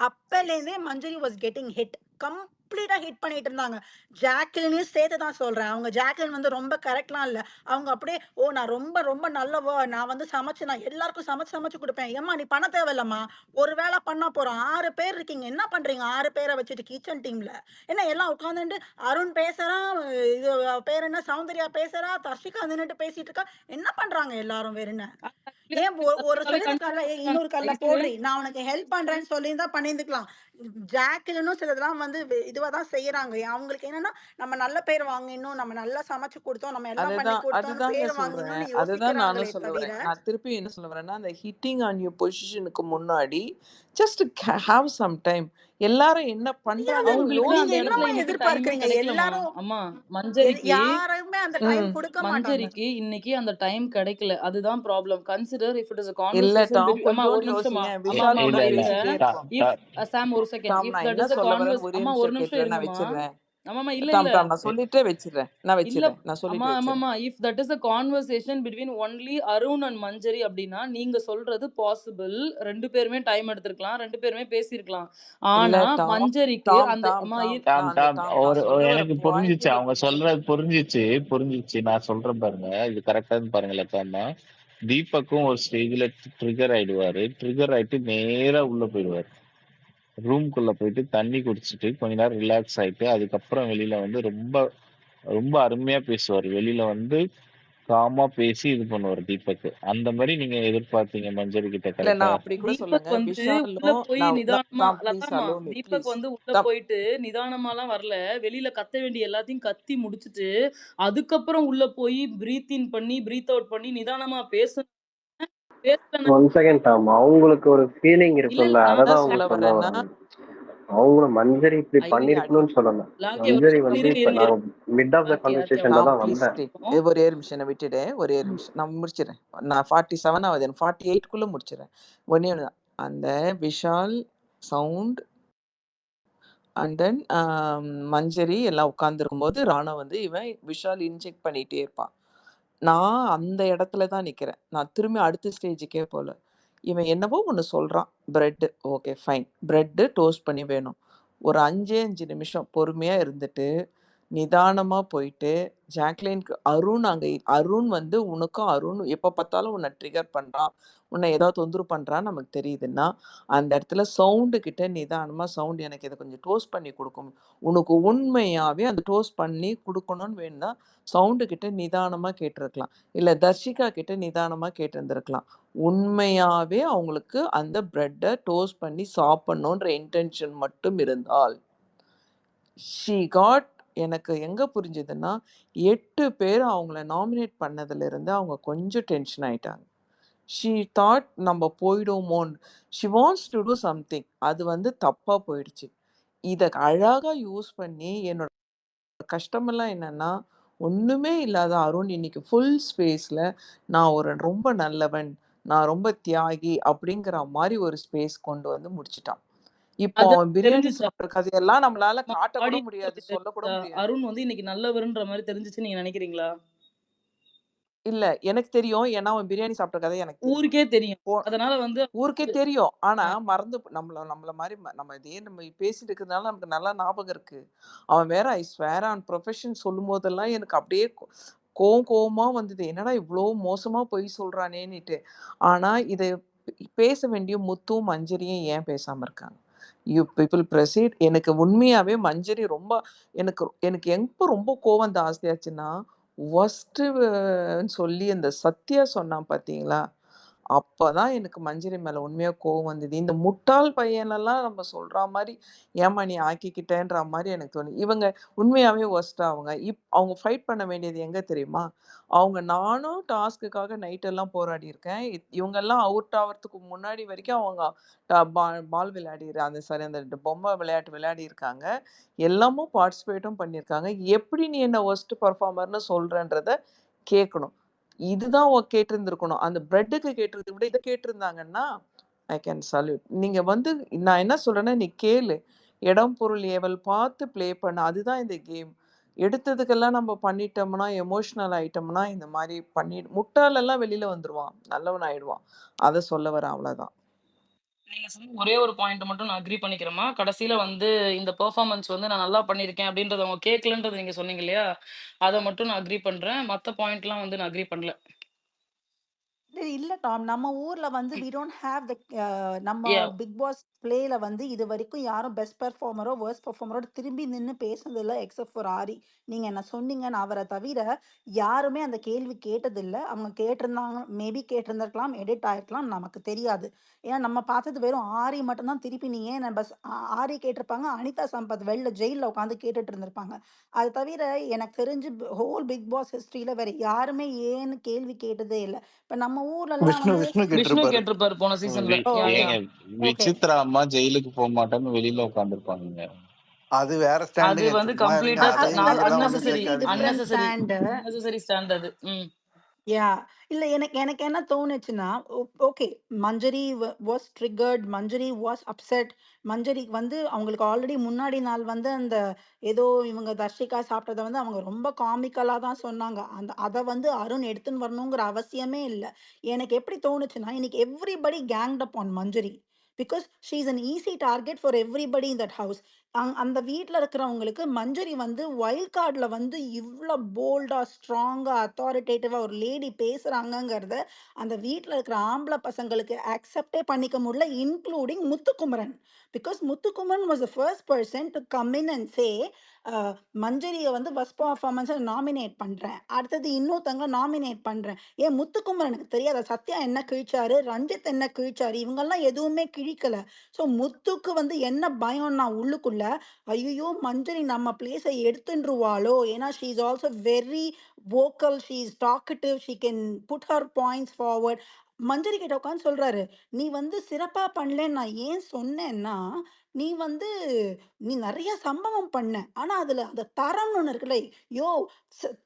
அப்பலேருந்தே மஞ்சரி வாஸ் கெட்டிங் ஹிட். கம்ப்ளீட்டா ஹிட் பண்ணிட்டு இருந்தாங்க. ஜாக்லினையும் சேர்த்து தான் சொல்றேன். அவங்க ஜாக்லின் வந்து ரொம்ப கரெக்ட்லாம் இல்ல. அவங்க அப்படியே ஓ நான் ரொம்ப ரொம்ப நல்லவ. நான் வந்து சமைச்சு நான் எல்லாருக்கும் சமைச்சு சமைச்சு குடுப்பேன். ஏம்மா நீ பண்ண தேவையில்லம்மா. ஒரு வேளை பண்ணா போறோம். 6 பேர் இருக்கீங்க. என்ன பண்றீங்க 6 பேர வச்சுட்டு கிச்சன் டீம்ல? என்ன எல்லாம் உட்கார்ந்துட்டு அருண் பேசுறான். இது அவ பேர் என்ன சௌந்தர்யா பேசுறா. தர்ஷிகா நின்னுட்டு பேசிட்டு இருக்கா. என்ன பண்றாங்க எல்லாரும் வேற என்ன? ஏன் ஒரு சொல்லியிருந்த கல்ல இன்னொரு கல்ல போடுறி. நான் உனக்கு ஹெல்ப் பண்றேன்னு சொல்லியிருந்தா பண்ணியிருந்துக்கலாம். ஜாக்லினும் சிலதெல்லாம் வந்து இதுவா தான் செய்யறாங்க. அவங்களுக்கு என்னன்னா, நம்ம நல்ல பேர் வாங்கிடணும். நம்ம நல்லா சமைச்சு குடுத்தோம். நம்ம எல்லாம் பண்ணி கொடுத்தோம்னு அதுதாங்க பேர் சொல்றேன். வாங்கிடணும்னு அதுதான் நானும் யோசிக்கிறாங்களே சொல்ல தவிர, வரேன். நான் திருப்பி என்ன சொல்ல வரேன்னா, அந்த ஹிட்டிங் ஆன் யூ பொசிஷனுக்கு முன்னாடி ஜஸ்ட் ஹேவ் சம் டைம். எல்லாரும் என்ன பண்றாங்கன்னு அவங்களுக்கு அந்த நீங்க யோசிக்கணும். இடத்துல என்னம்மா இன்னைக்கு டைமே எதிர்பார்க்கிறீங்க? கிடைக்கலமா எல்லாரும் அம்மா மஞ்சரிக்கு யாருமே அந்த டைம் கொடுக்க மாட்டாங்க. மஞ்சரிக்கு இன்னைக்கு அந்த டைம் கிடைக்கல அதுதான் problem consider if it is a இல்ல conversation டாம் between அம்மா ஒரு கொஞ்சோண்டு நிமிஷமா யோசிங்க. அம்மா விஷால் அம்மா கூட அம்மா இல்ல இருங்க பேசிட்டே இருப்பான். இஃப் சாம் ஒரு செகண்ட் டாம் இஃப் நான் தட் என்ன இஸ் a சொல்ல வரேன் converse ஒரே அம்மா ஒரு நிமிஷம் நிமிஷம் கேட்டுறேன். நான் இருங்கம்மா வச்சிடுறேன். ஆமாமா இல்ல டாம் இல்ல டாம் நான் சொல்லிட்டே வச்சிடுறேன். நான் இல்ல வச்சிடுறேன். நான் அம்மா சொல்லிட்டு வச்சிடுறேன். ஆமாமா if that is a conversation between only Arun and Manjari அப்படின்னா நீங்க சொல்றது பாசிபிள். 2 பேருமே டைம் எடுத்திருக்கலாம். 2 பேருமே பேசியிருக்கலாம். இல்ல ஆனா டாம் மஞ்சரிக்கு டாம் அந்த டாம் அம்மா டாம் டாம் நான் அந்த டாம் டாம் நான் சொல்ல வர எனக்கு பாயிண்ட் புரிஞ்சிச்சு. அவங்க எனக்கு சொல்றது புரிஞ்சிச்சு. நான் சொல்றேன் பாருங்க. இது கரெக்டான்னு பாருங்க லதாமா. தீபக்கும் ஒரு ஸ்டேஜ்ல ட்ரிகர் ஆயிடுவாரு. ட்ரிகர் ஆயிட்டு நேரா உள்ள போயிடுவாரு. ரூம்குள்ள போயிட்டு தண்ணி குடிச்சிட்டு கொஞ்ச நேரம் ரிலாக்ஸ் ஆயிட்டு அதுக்கப்புறம் வெளியில வந்து ரொம்ப ரொம்ப அருமையா பேசுவாரு. வெளியில வந்து காமா பேசி இது பண்ணுவாரு தீபக். அந்த மாதிரி நீங்க எதிர்பார்த்தீங்க மஞ்சரி கிட்ட இல்ல கரெக்டா? நான் அப்படி கூட தீபக் சொல்லுங்க. வந்து உள்ள விஷாலும் போய் நிதானமா டாம் ப்ளீஸ் லதாமா அலோ மீ தீபக் ப்ளீஸ். வந்து உள்ள டாம் போயிட்டு நிதானமாலாம் வரல. வெளியில கத்த வேண்டிய எல்லாத்தையும் கத்தி முடிச்சிட்டு அதுக்கப்புறம் உள்ள போய் பிரீத் இன் பண்ணி பிரீத் அவுட் பண்ணி நிதானமா பேசணும். பேசலன்னா ஒன் செகண்ட் டாம். அவங்களுக்கு ஒரு ஃபீலிங் இல்ல இருக்கும்ல. நான் என்ன அததான் அவங்க சொல்ல சொல்ல வரேன்னா வராங்க. அவங்களும் மஞ்சரி இப்படி ஐடி பண்ணிருக்கணும்னு சொல்லல. லாகிய ஒரு மஞ்சரி நிமிஷம் வந்து இருங்க இப்ப இருங்க நான் இருங்க மிட் ஆஃப் த லாகிய கன்வர்சேஷன்ல டாம் தான் ப்ளீஸ் வந்தேன். இருக்கும். ஒரே நிமிஷம் என்ன விட்டுடு. ஒரே நிமிஷம் நான் முடிச்சிடறேன். நான் 47 ஆகுது. 48க்குள்ள முடிச்சிடறேன். ஒன்னே ஒன்று தான். அந்த விஷால் சவுண்ட் அண்ட் தென் மஞ்சரி எல்லாம் உட்காந்துருக்கும்போது ராணா வந்து இவன் விஷால் இன்ஜெக்ட் பண்ணிகிட்டே இருப்பான். நான் அந்த இடத்துல தான் நிற்கிறேன். நான் திரும்பி அடுத்த ஸ்டேஜுக்கே போகல. இவன் என்னவோ ஒன்று சொல்கிறான். Bread okay fine, bread toast பண்ணி வேணும். ஒரு 5 நிமிஷம் பொறுமையாக இருந்துட்டு நிதானமாக போயிட்டு ஜாக்லினுக்கு அருண் வந்து உனக்கும் அருண் எப்போ பார்த்தாலும் உன்னை ட்ரிகர் பண்ணுறான், உன்னை ஏதாவது தொந்தரவு பண்ணுறான்னு நமக்கு தெரியுதுன்னா அந்த இடத்துல சவுண்டு கிட்ட நிதானமாக சவுண்டு எனக்கு இதை கொஞ்சம் டோஸ்ட் பண்ணி கொடுக்கும், உனக்கு உண்மையாகவே அந்த டோஸ்ட் பண்ணி கொடுக்கணும்னு வேணும்னா சவுண்டு கிட்ட நிதானமாக கேட்டிருக்கலாம், இல்லை தர்ஷிகா கிட்ட நிதானமாக கேட்டிருந்துருக்கலாம். உண்மையாகவே அவங்களுக்கு அந்த பிரெட்டை டோஸ்ட் பண்ணி சாப்பிட்ணுன்ற இன்டென்ஷன் மட்டும் இருந்தால் ஷீ காட். எனக்கு எங்கே புரிஞ்சுதுன்னா 8 பேர் அவங்கள நாமினேட் பண்ணதுலேருந்து அவங்க கொஞ்சம் டென்ஷன் ஆயிட்டாங்க. ஷீ தாட் நம்ம போயிடுவோமோன்னு. She wants to do something. அது வந்து தப்பாக போயிடுச்சு. இதை அழகாக யூஸ் பண்ணி என்னோட கஷ்டமெல்லாம் என்னன்னா ஒன்றுமே இல்லாத அருண் இன்னைக்கு ஃபுல் ஸ்பேஸில் நான் ஒரு ரொம்ப நல்லவன், நான் ரொம்ப தியாகி அப்படிங்கிற மாதிரி ஒரு ஸ்பேஸ் கொண்டு வந்து முடிச்சிட்டான். இப்போ அதான் அவன் பிரியாணி தெரிஞ்சுச்சா? சாப்பிட்ற கதையெல்லாம் நம்மளால காட்ட கூட ஆடியன்ஸ்க்கு முடியாது, அப்படி சொல்லக்கூட தெரிஞ்சுச்சா? முடியாது. அருண் வந்து இன்னைக்கு நல்லவருன்ற மாதிரி தெரிஞ்சுச்சுன்னு நீங்க நினைக்கிறீங்களா? இல்ல எனக்கு தெரியும். ஏன்னா அவன் பிரியாணி சாப்பிட்ட கதை எனக்கு தெரியும். ஊருக்கே தெரியும். போ அதனால வந்து ஊருக்கே தெரியும். ஆனா ஆ. மறந்து நம்மள மாதிரி நம்ம இதே நம்ம பேசிட்டு இருக்கிறதுனால நமக்கு நல்லா ஞாபகம் இருக்கு. அவன் வேற ஐ ஸ்வேர் ஆன் ப்ரொஃபஷன் சொல்லும்போதெல்லாம் எனக்கு அப்படியே கோவமா வந்தது. என்னடா இவ்ளோ மோசமா பொய் சொல்றானேன்னுட்டு. ஆனா இதை பேச வேண்டிய முத்தும் மஞ்சரியும் ஏன் பேசாம இருக்காங்க? You people proceed. எனக்கு உண்மையாவே மஞ்சரி ரொம்ப எனக்கு எனக்கு எப்போ ரொம்ப கோவம் ஜாஸ்தியாச்சுன்னா ஒஸ்ட்டுன்னு சொல்லி அந்த சத்யா சொன்னான் பார்த்தீங்களா? அப்பதான் எனக்கு மஞ்சரி மேல உண்மையா கோவம் வந்தது. இந்த முட்டாள் பையனெல்லாம் நம்ம சொல்றா மாரி, ஏம்மா நீ ஆக்கிக்கிட்டேன்ற மாரி எனக்கு தோணுது. இவங்க உண்மையாவே வொர்ஸ்ட்டா அவங்க. அவங்க ஃபைட் பண்ண வேண்டியது எங்க தெரியுமா? நானும் டாஸ்க்குக்காக நைட் எல்லாம் போராடியிருக்கேன். இவங்கெல்லாம் அவுட் ஆவறதுக்கு முன்னாடி வரைக்கும் அவங்க பால் அந்த பொம்மை விளையாட்டு விளையாடியிருக்காங்க. எல்லாமும் பார்ட்டிசிபேட்டும் பண்ணியிருக்காங்க. எப்படி நீ என்ன வொர்ஸ்ட் பெர்ஃபார்மர்ன்னு சொல்றன்றத கேட்கணும். இதுதான் கேட்டிருந்திருக்கணும். அந்த பிரெட்டுக்கு கேட்டத விட இத கேட்டிருந்தாங்கன்னா, ஐ கேன் சல்யூட். நீங்க வந்து நான் என்ன சொல்றேன்னா, நீ கேளு. இடம், பொருள், ஏவல் பார்த்து ப்ளே பண்ணு. அதுதான் இந்த கேம். எடுத்ததுக்கெல்லாம் நம்ம பண்ணிட்டோம்னா, எமோஷனல் ஆயிட்டோம்னா, இந்த மாரி முட்டாளெல்லாம் வெளில வந்துருவான். நல்லவன் ஆயிடுவான். அத சொல்ல வரேன் அவ்வளோதான். நீங்க சொன்ன ஒரே ஒரு பாயிண்ட் மட்டும் நான் அக்ரி பண்ணிக்கிறேம்மா. கடைசியில வந்து இந்த பெர்ஃபார்மன்ஸ் வந்து நான் நல்லா பண்ணியிருக்கேன் அப்படின்றத அவங்க கேட்கலன்றத நீங்க சொன்னீங்க இல்லையா? அத மட்டும் நான் அக்ரி பண்றேன். மத்த பாயிண்ட்லாம் வந்து நான் அக்ரி பண்ணல. இல்ல டாம். நம்ம ஊர்ல வந்து வி டோன்ட் ஹேவ் த நம்ம யா. பிக் பாஸ் பிளேல வந்து இதுவரைக்கும் யாரும் பெஸ்ட் பெர்ஃபார்மரோ, வொர்ஸ்ட் பெர்ஃபார்மரோ திரும்பி நின்னு பேசுனது இல்ல எக்ஸெப்ட் ஃபார் ஆரி. நீங்க என்ன சொன்னீங்கன்னு அவர தவிர யாருமே அந்த கேள்வி கேட்டதில்ல. அவங்க கேட்டிருந்தாங்க, மேபி கேட்டிருந்திருக்கலாம், எடிட் ஆயிருக்கலாம், நமக்கு தெரியாது. ஏன்னா நம்ம பார்த்தது வெறும் ஆரி மட்டும் தான். திருப்பி நீ ஏன் பஸ் ஆரி கேட்டிருப்பாங்க, அனிதா சம்பத் வெளில ஜெயில்ல உட்காந்து கேட்டுட்டு இருந்திருப்பாங்க. அது தவிர எனக்கு தெரிஞ்சு ஹோல் பிக் பாஸ் ஹிஸ்டரியில வேற யாருமே ஏன்னு கேள்வி கேட்டதே இல்ல. இப்ப நம்ம ஊர்லலாம் விஷ்ணு வந்து விஷ்ணு விஷ்ணு கேட்டிருப்பாரு. கேட்டிருப்பாரு போன சீசன்ல. ஓ யா, ஓகே யா. ஏங்க ஓகே. விசித்ரா அம்மா ஜெயிலுக்கு போக மாட்டேன்னு வெளியில உட்காந்துருப்பாங்க. அது வேற அது ஸ்டாண்டுங்க. வந்து சும்மா இருங்க. கம்ப்ளீட்டா அதையும் இல்ல இதெல்லாம் ஒண்ணும் அன்னெசசரி கம்ப்ளீட்லி கேட்காதீங்க. Different unnecessary stand. Unnecessary stand அது. யா இல்ல எனக்கு எனக்கு என்ன தோணுச்சுன்னா, okay Manjari was triggered, Manjari was upset. மஞ்சரிக்கு வந்து அவங்களுக்கு ஆல்ரெடி முன்னாடி நாள் வந்து அந்த ஏதோ இவங்க தர்ஷிகா சாப்பிட்டத வந்து அவங்க ரொம்ப காமிக்கலா தான் சொன்னாங்க. அத வந்து அருண் எடுத்துன்னு வரணுங்கிற அவசியமே இல்ல. எனக்கு எப்படி தோணுச்சுன்னா, இன்னைக்கு everybody ganged up on Manjari. Because she is an easy target for everybody in that house. அந்த வீட்ல இருக்கிறவங்களுக்கு மஞ்சரி வந்து வைல்ட் கார்ட்ல வந்து இவ்ளோ போல்டா, ஸ்ட்ராங்கா, அத்தாரிட்டேட்டிவா ஒரு லேடி பேசுறாங்கங்கிறத அந்த வீட்ல இருக்கிற ஆம்பள பசங்களுக்கு அக்செப்டே பண்ணிக்க முடியல, including Muthukumaran. Because Muthukumaran was the first person to come in and say மஞ்சரியை வந்து ஃபர்ஸ்ட் பர்ஃபார்மன்ஸை நாமினேட் பண்றேன், அடுத்தது இன்னொருத்தவங்க நாமினேட் பண்றேன். ஏன் முத்துக்குமரனுக்கு தெரியாத சத்யா என்ன கிழிச்சாரு, ரஞ்சித் என்ன கிழிச்சாரு, இவங்கெல்லாம் எதுவுமே கிழிக்கல. ஸோ முத்துக்கு வந்து என்ன பயம்னா உள்ளுக்குள்ள, ஐயோ மஞ்சரி நம்ம பிளேஸை எடுத்துருவாளோ, ஏன்னா she is also very vocal, she is talkative, she can put her points forward. Manjari கிட்ட உட்காந்து சொல்றாரு, "நீ வந்து சிறப்பா பண்ணலன்னு நான் ஏன் சொன்னேன்னா, நீ வந்து நீ நெறைய சம்பவம் பண்ண. ஆனா அதுல அந்த தரம்னு ஒண்ணு இருக்குல்ல. யோவ்!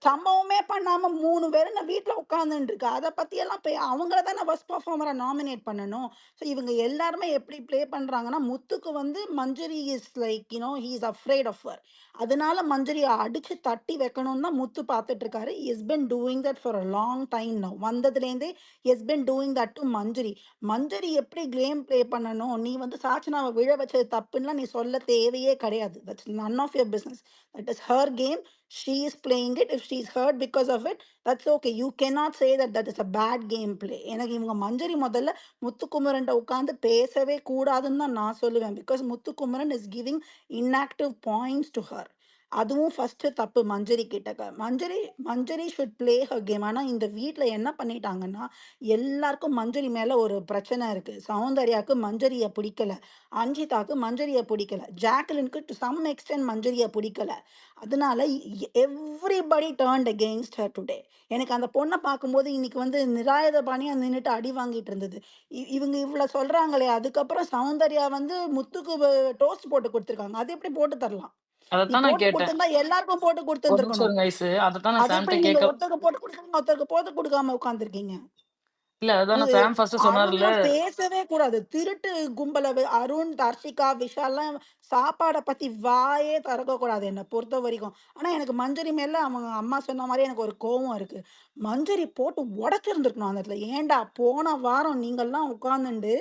சம்பவமே பண்ணாம 3 பேருங்க வீட்ல உட்கார்ந்துட்டு இருக்க. அத பத்தியெல்லாம் அவங்கள தான பெர்ஸ்ட் பெர்ஃபார்மரா நாமினேட் பண்ணணும். ஸோ இவங்க எல்லாருமே எப்படி ப்ளே பண்றாங்கன்னா, முத்துக்கு வந்து Manjari is like he is afraid of her. அதனால மஞ்சரிய அடிச்சு தட்டி வைக்கணும்னு தான் முத்து பார்த்துட்டு இருக்காரு. He has been doing that for a long time now. வந்ததுலேருந்தே he has been doing that to Manjari. Manjari எப்படி கேம் ப்ளே பண்ணணும், நீ வந்து சாச்சனாவ விழ வச்சது தப்புன்னுலாம் நீ சொல்ல தேவையே கிடையாது. That's none of your business. That is her game. She is playing it. If she is hurt because of it, that's okay. You cannot say that that is a bad game play. எனக்கு இவங்க மஞ்சரி முதல்ல முத்துக்குமரன்ட்ட உட்கார்ந்து பேசவே கூடாதுன்னு தான் நான் சொல்லுவேன். Because Muthukumaran is giving inactive points to her. அதுவும் ஃபர்ஸ்ட் தப்பு மஞ்சரி கிட்டக்க. மஞ்சரி மஞ்சரி ஷுட் ப்ளே ஹர் கேம். ஆனா இந்த வீட்ல என்ன பண்ணிட்டாங்கன்னா, எல்லாருக்கும் மஞ்சரி மேல ஒரு பிரச்சனை இருக்கு. சௌந்தர்யாக்கு மஞ்சரிய பிடிக்கல. அஞ்சிதாக்கு மஞ்சரிய பிடிக்கல. ஜாக்லினுக்கு டு சம் எக்ஸ்டென்ட் மஞ்சரிய பிடிக்கல. அதனால everybody turned against her today. எனக்கு அந்த பொண்ண பார்க்கும்போது இன்னைக்கு வந்து நிராயுதபாணியா நின்னுட்டு அடி வாங்கிட்டு இருந்தது. இவங்க இவ்வளவு சொல்றாங்களே, அதுக்கப்புறம் சௌந்தர்யா வந்து முத்துக்கு டோஸ்ட் போட்டு குடுத்துருக்காங்க. அது எப்படி போட்டு தரலாம்? நீ அதத்தான் நான் போட்டு கேட்டேன். குடுத்திருந்தா எல்லாருக்கும் போட்டு ஒரு நிமிஷம் குடுத்திருந்திருக்கணும். இருங்க ஐஸு. அதத்தான் நான் அது சாம்ட்ட எப்படி நீங்க கேட்க ஒருத்தருக்கு போட்டு குடுக்குறீங்க, ஒருத்தருக்கு போட்டு குடுக்காம உட்கார்ந்திருக்கீங்க? இல்ல அதான் நான் சாம் ஃபர்ஸ்ட் சொன்னார்ல. அருண்லாம் பேசவே கூடாது. திருட்டு கும்பல அருண், தர்ஷிகா, விஷால்லாம் சாப்பாட பத்தி வாயே திறக்கக்கூடாது என்ன பொறுத்த வரைக்கும். ஆனா எனக்கு மஞ்சரி மேல அவங்க அம்மா சொன்ன மாரி எனக்கு ஒரு கோவம் இருக்கு. மஞ்சரி போட்டு உடைச்சிருந்திருக்கணும் அந்த இடத்துல. ஏன்டா போன வாரம் நீங்கலாம் உட்கார்ந்துண்டு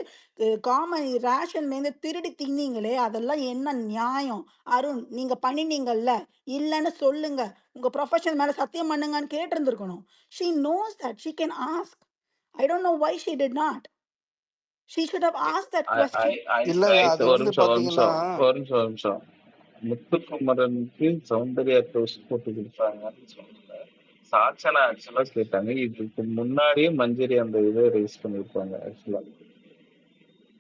காமெடி ரேஷன்லேருந்து திருடி தின்னீங்களே, அதெல்லாம் என்ன நியாயம்? அருண் நீங்க பண்ணினீங்கல்ல, இல்லன்னு சொல்லுங்க. உங்க ப்ரொஃபஷன் மேல சத்தியம் பண்ணுங்கன்னு கேட்டிருந்திருக்கணும். She knows that. She can ask. I don't know why she did not. She should have asked that question. இல்லையா ஐஸ் அது ஒரு வந்து நிமிஷம் ஒரு பாத்தீங்கன்னா நிமிஷம் ஒரு நிமிஷம் ஒரு நிமிஷம். முத்துக்குமரனுக்கு சௌந்தர்யா டோஸ்ட் போட்டு கொடுத்தாங்கன்னு சொன்னல. சாச்சனா ஆக்சுவலா கேட்டாங்க. இதுக்கு முன்னாடியே மஞ்சரி அந்த இதை ரைஸ் பண்ணிருப்பாங்க ஆக்சுவலா.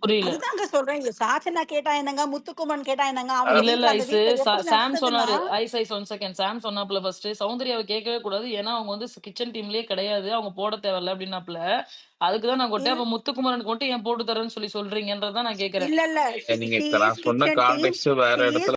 புரியல. அதுதாங்க சொல்றேன். இது சாச்சனா கேட்டா என்னங்க, முத்துக்குமரன் கேட்டா என்னங்க, அவங்க இல்ல இல்ல வீட்ல அந்த ஐஸு. வீட்ல எப்படி சாம் நடந்ததுன்னா, சொன்னாரு. ஐஸ் 1 செகண்ட். சாம் சொன்னாப்ல ஃபர்ஸ்ட் சௌந்தர்யாவை கேட்கவே கூடாது. ஏன்னா அவங்க வந்து கிச்சன் டீம்லயே கிடையாது. அவங்க போட தேவையில்ல அப்படின்னாப்ல. அதுக்கு தான் நான் கொட்டேன். இல் அப்ப முத்துக்குமரனுக்கு மட்டும் ஏன் போட்டு தரேன்னு சொல்றீங்கன்றத நான் கேட்கிறேன். இல்ல நீங்க she நான் is சொன்ன kitchen team. கான்டெக்ட் வேற She இடத்துல is